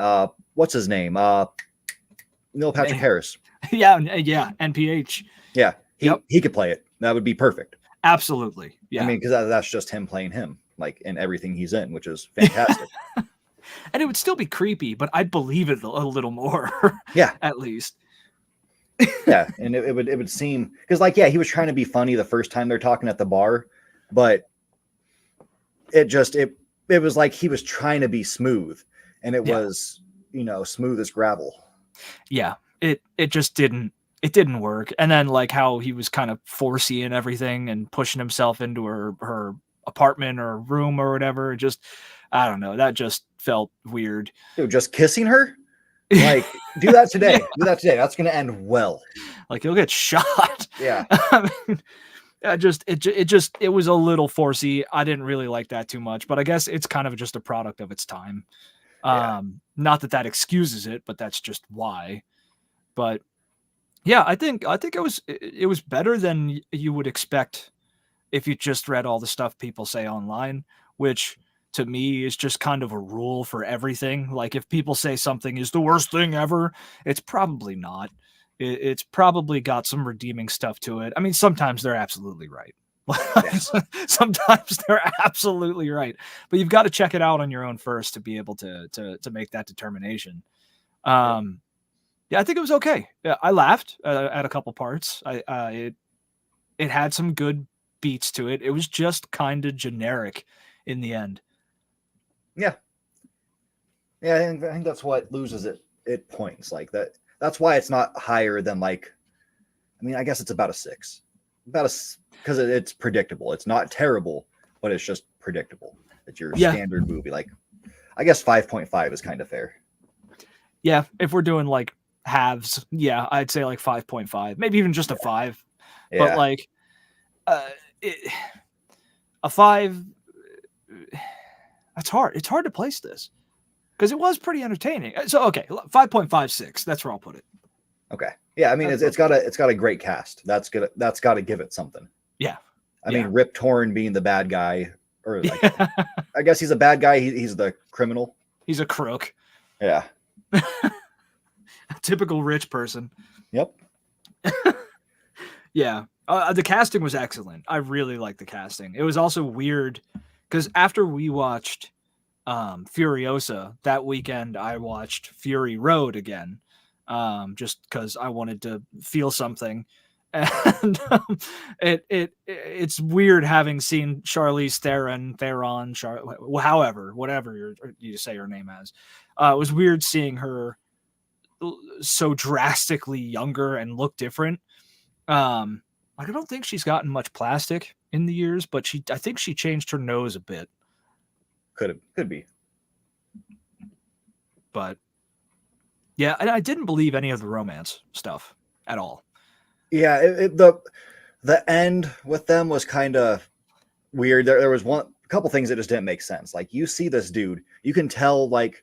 What's his name? Neil Patrick Harris. Yeah, NPH. Yeah, he could play it. That would be perfect. Absolutely. Yeah. I mean, because that's just him playing him, like in everything he's in, which is fantastic. And it would still be creepy, but I'd believe it a little more. Yeah. At least. Yeah, and it would seem because like he was trying to be funny the first time they're talking at the bar, but it was like he was trying to be smooth, and it was smooth as gravel. Yeah, it just didn't work. And then like how he was kind of forcey and everything and pushing himself into her apartment or room or whatever, just I don't know, that just felt weird. Dude, just kissing her. Like, do that today. Do that today. That's gonna end well. Like you'll get shot. Yeah. I mean, it was a little forcey. I didn't really like that too much, but I guess it's kind of just a product of its time. Not that excuses it, but that's just why. But yeah, I think it was better than you would expect if you just read all the stuff people say online, which to me is just kind of a rule for everything. Like if people say something is the worst thing ever, it's probably not. It's probably got some redeeming stuff to it. I mean, sometimes they're absolutely right. Sometimes they're absolutely right, but you've got to check it out on your own first to be able to make that determination. Yeah, I think it was okay. Yeah, I laughed at a couple parts. It had some good beats to it. It was just kind of generic in the end. Yeah. Yeah, I think that's what loses it points like that. That's why it's not higher than like, I mean, I guess it's about a 6. Because it's predictable. It's not terrible, but it's just predictable. It's your standard movie. Like, I guess 5.5 is kind of fair. Yeah, if we're doing like halves, I'd say like 5.5, maybe even just a 5. Yeah. But like, a 5. That's hard. It's hard to place this because it was pretty entertaining. So okay, 5.56. That's where I'll put it. Okay. Yeah, I mean it's got a great cast. That's got to give it something. Yeah. I mean, Rip Torn being the bad guy, or like, I guess he's a bad guy. He's the criminal. He's a crook. Yeah. A typical rich person. Yep. Yeah. The casting was excellent. I really liked the casting. It was also weird because after we watched Furiosa that weekend, I watched Fury Road again, just because I wanted to feel something. And it's weird having seen Charlize Theron, whatever you say her name as. It was weird seeing her so drastically younger and look different. I don't think she's gotten much plastic in the years, but I think she changed her nose a bit. Could be. But yeah, and I didn't believe any of the romance stuff at all. Yeah, the end with them was kind of weird. There was a couple things that just didn't make sense. Like you see this dude, you can tell like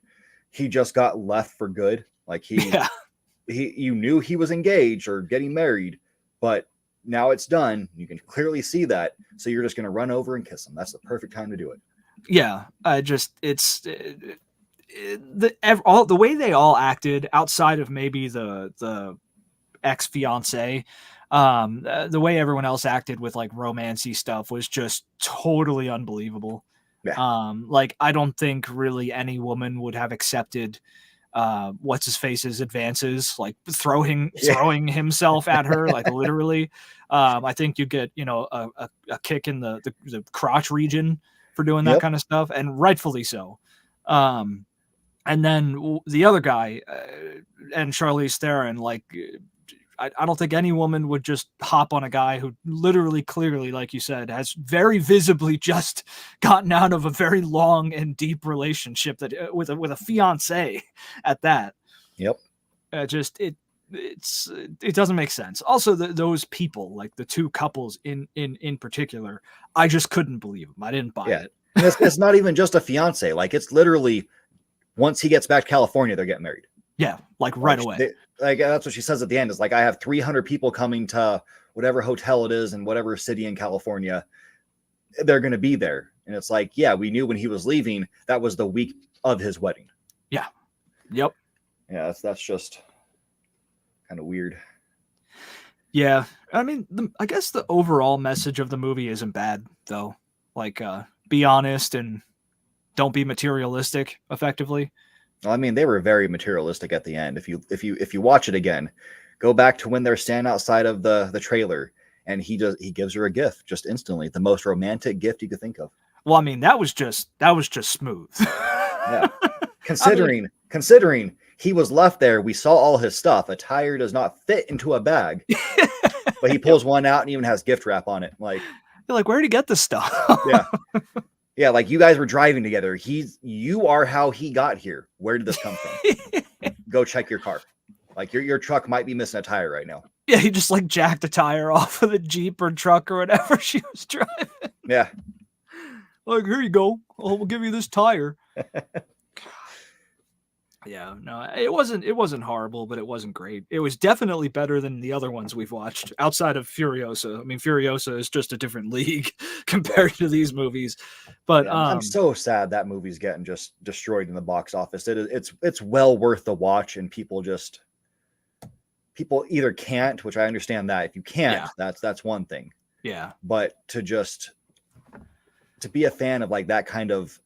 he just got left for good. Like you knew he was engaged or getting married, but now it's done. You can clearly see that. So you're just going to run over and kiss him. That's the perfect time to do it. Yeah. The way they all acted outside of maybe the ex-fiance, the way everyone else acted with like romancy stuff was just totally unbelievable. Yeah. Like I don't think really any woman would have accepted what's his face's advances, like throwing himself at her, like literally. I think you get a kick in the crotch region for doing that kind of stuff, and rightfully so. And then the other guy and Charlize Theron, like I don't think any woman would just hop on a guy who literally, clearly, like you said, has very visibly just gotten out of a very long and deep relationship that with a fiance at that. Yep. It doesn't make sense. Also, those people, like the two couples in particular, I just couldn't believe them. I didn't buy it. And it's not even just a fiance. Like it's literally once he gets back to California, they're getting married. Yeah, like right away. Like that's what she says at the end. Is like I have 300 people coming to whatever hotel it is in whatever city in California. They're going to be there, and it's like, yeah, we knew when he was leaving. That was the week of his wedding. Yeah. Yep. Yeah, that's just kind of weird. Yeah, I mean, I guess the overall message of the movie isn't bad though. Like, be honest and don't be materialistic. Effectively. Well, I mean, they were very materialistic at the end. If you watch it again, go back to when they're standing outside of the trailer, and he gives her a gift just instantly, the most romantic gift you could think of. Well, I mean, that was just smooth. Yeah, considering he was left there, we saw all his stuff. A tire does not fit into a bag, but he pulls one out and even has gift wrap on it. Like, you're like, where did he get this stuff? Yeah. Yeah, like you guys were driving together. You are how he got here. Where did this come from? Go check your car. Like your truck might be missing a tire right now. Yeah, he just like jacked a tire off of the Jeep or truck or whatever she was driving. Yeah. Like, here you go. We'll give you this tire. Yeah, no, it wasn't horrible, but it wasn't great. It was definitely better than the other ones we've watched outside of Furiosa. I mean, Furiosa is just a different league compared to these movies. But yeah, I'm so sad that movie's getting just destroyed in the box office. It's well worth the watch, and people either can't, which I understand that. If you can't, that's one thing. Yeah. But to be a fan of like that kind of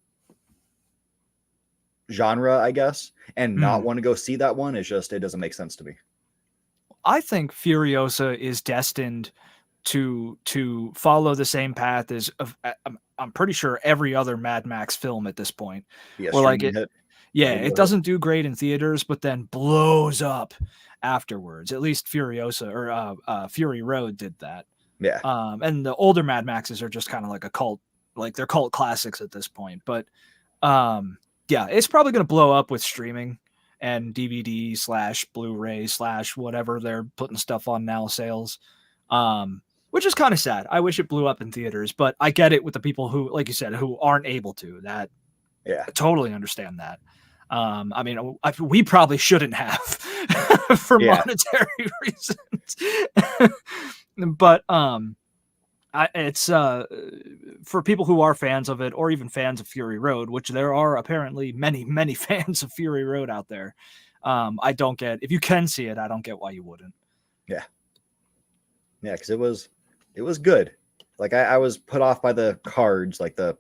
genre, I guess, and not want to go see that one is just, it doesn't make sense to me. I think Furiosa is destined to follow the same path as I'm pretty sure every other Mad Max film at this point. Or like it doesn't do great in theaters, but then blows up afterwards. At least Furiosa or Fury Road did that. Yeah. And the older Mad Maxes are just kind of like a cult, like they're cult classics at this point. But yeah, it's probably going to blow up with streaming and DVD / Blu-ray / whatever they're putting stuff on now sales, which is kind of sad. I wish it blew up in theaters, but I get it with the people who, like you said, who aren't able to. That, yeah, I totally understand that. I mean, we probably shouldn't have for monetary reasons, but it's for people who are fans of it, or even fans of Fury Road, which there are apparently many fans of Fury Road out there. I don't get, if you can see it, I don't get why you wouldn't. Yeah, because it was good. Like I was put off by the cards, like the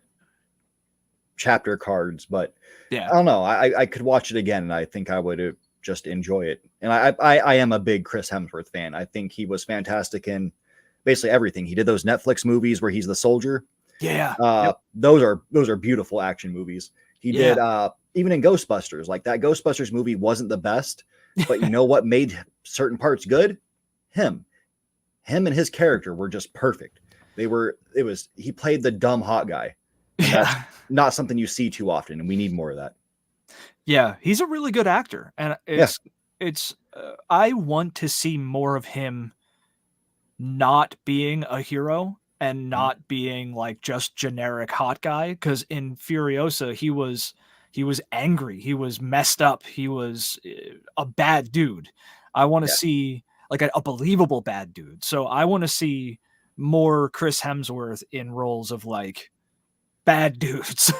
chapter cards, but yeah, I don't know. I could watch it again, and I think I would just enjoy it. And I am a big Chris Hemsworth fan. I think he was fantastic in basically everything. He did those Netflix movies where he's the soldier. Yeah. Those are beautiful action movies. He did even in Ghostbusters. Like that Ghostbusters movie wasn't the best, but you know what made certain parts good? Him and his character were just perfect. He played the dumb hot guy. That's not something you see too often, and we need more of that. Yeah, he's a really good actor, and it's I want to see more of him not being a hero and not being like just generic hot guy, because in Furiosa he was angry, he was messed up, he was a bad dude. I want to see like a believable bad dude. So I want to see more Chris Hemsworth in roles of like bad dudes.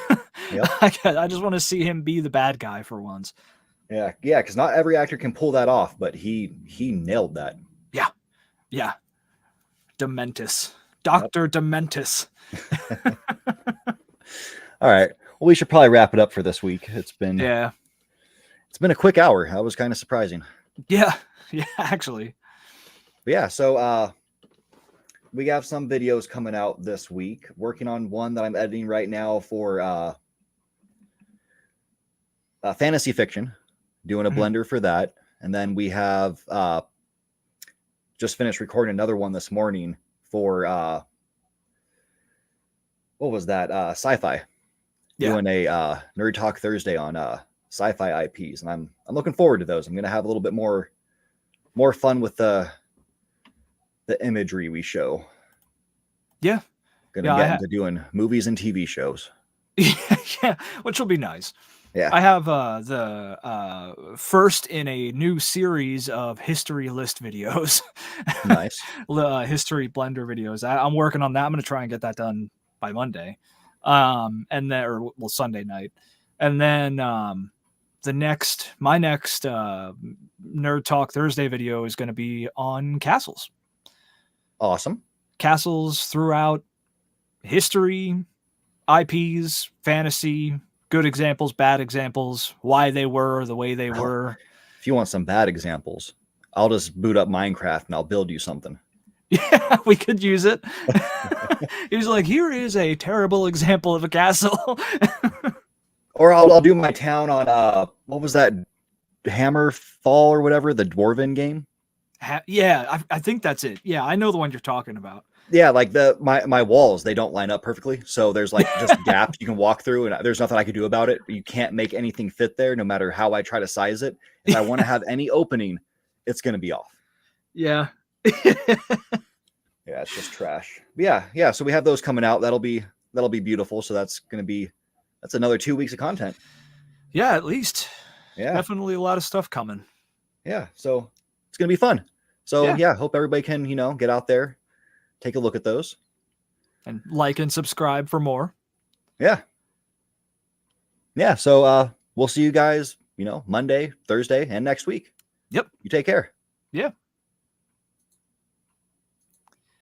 I just want to see him be the bad guy for once. Yeah, because not every actor can pull that off, but he nailed that. Yeah. Dementis. Dr. Dementis. All right. Well, we should probably wrap it up for this week. It's been a quick hour. That was kind of surprising. Yeah, actually. But yeah, so we have some videos coming out this week. Working on one that I'm editing right now for fantasy fiction. Doing a blender for that. And then we have just finished recording another one this morning for what was that? Sci-fi. Doing a Nerd Talk Thursday on sci-fi IPs, and I'm looking forward to those. I'm gonna have a little bit more fun with the imagery we show. Yeah. Gonna get into doing movies and TV shows. Yeah, which will be nice. Yeah. I have the first in a new series of history list videos, Nice. history blender videos. I'm working on that. I'm going to try and get that done by Monday, and then or well Sunday night, and then my next Nerd Talk Thursday video is going to be on castles. Awesome. Castles throughout history, IPs, fantasy, good examples, bad examples, why they were the way they were. If you want some bad examples, I'll just boot up Minecraft and I'll build you something. Yeah, we could use it. He's like, here is a terrible example of a castle. Or I'll do my town on what was that, Hammer Fall or whatever, the Dwarven game. Yeah, I think that's it. Yeah, I know the one you're talking about. Yeah, like my walls, they don't line up perfectly, so there's like just gaps you can walk through, and there's nothing I can do about it. You can't make anything fit there, no matter how I try to size it. If I want to have any opening, it's going to be off. Yeah. Yeah, it's just trash. But yeah. So we have those coming out. That'll be beautiful. So that's another 2 weeks of content. Yeah, at least. Yeah, definitely a lot of stuff coming. Yeah, so it's gonna be fun. So Yeah. hope everybody can get out there, take a look at those, and like and subscribe for more. Yeah. So we'll see you guys, Monday, Thursday, and next week. Yep. You take care. Yeah.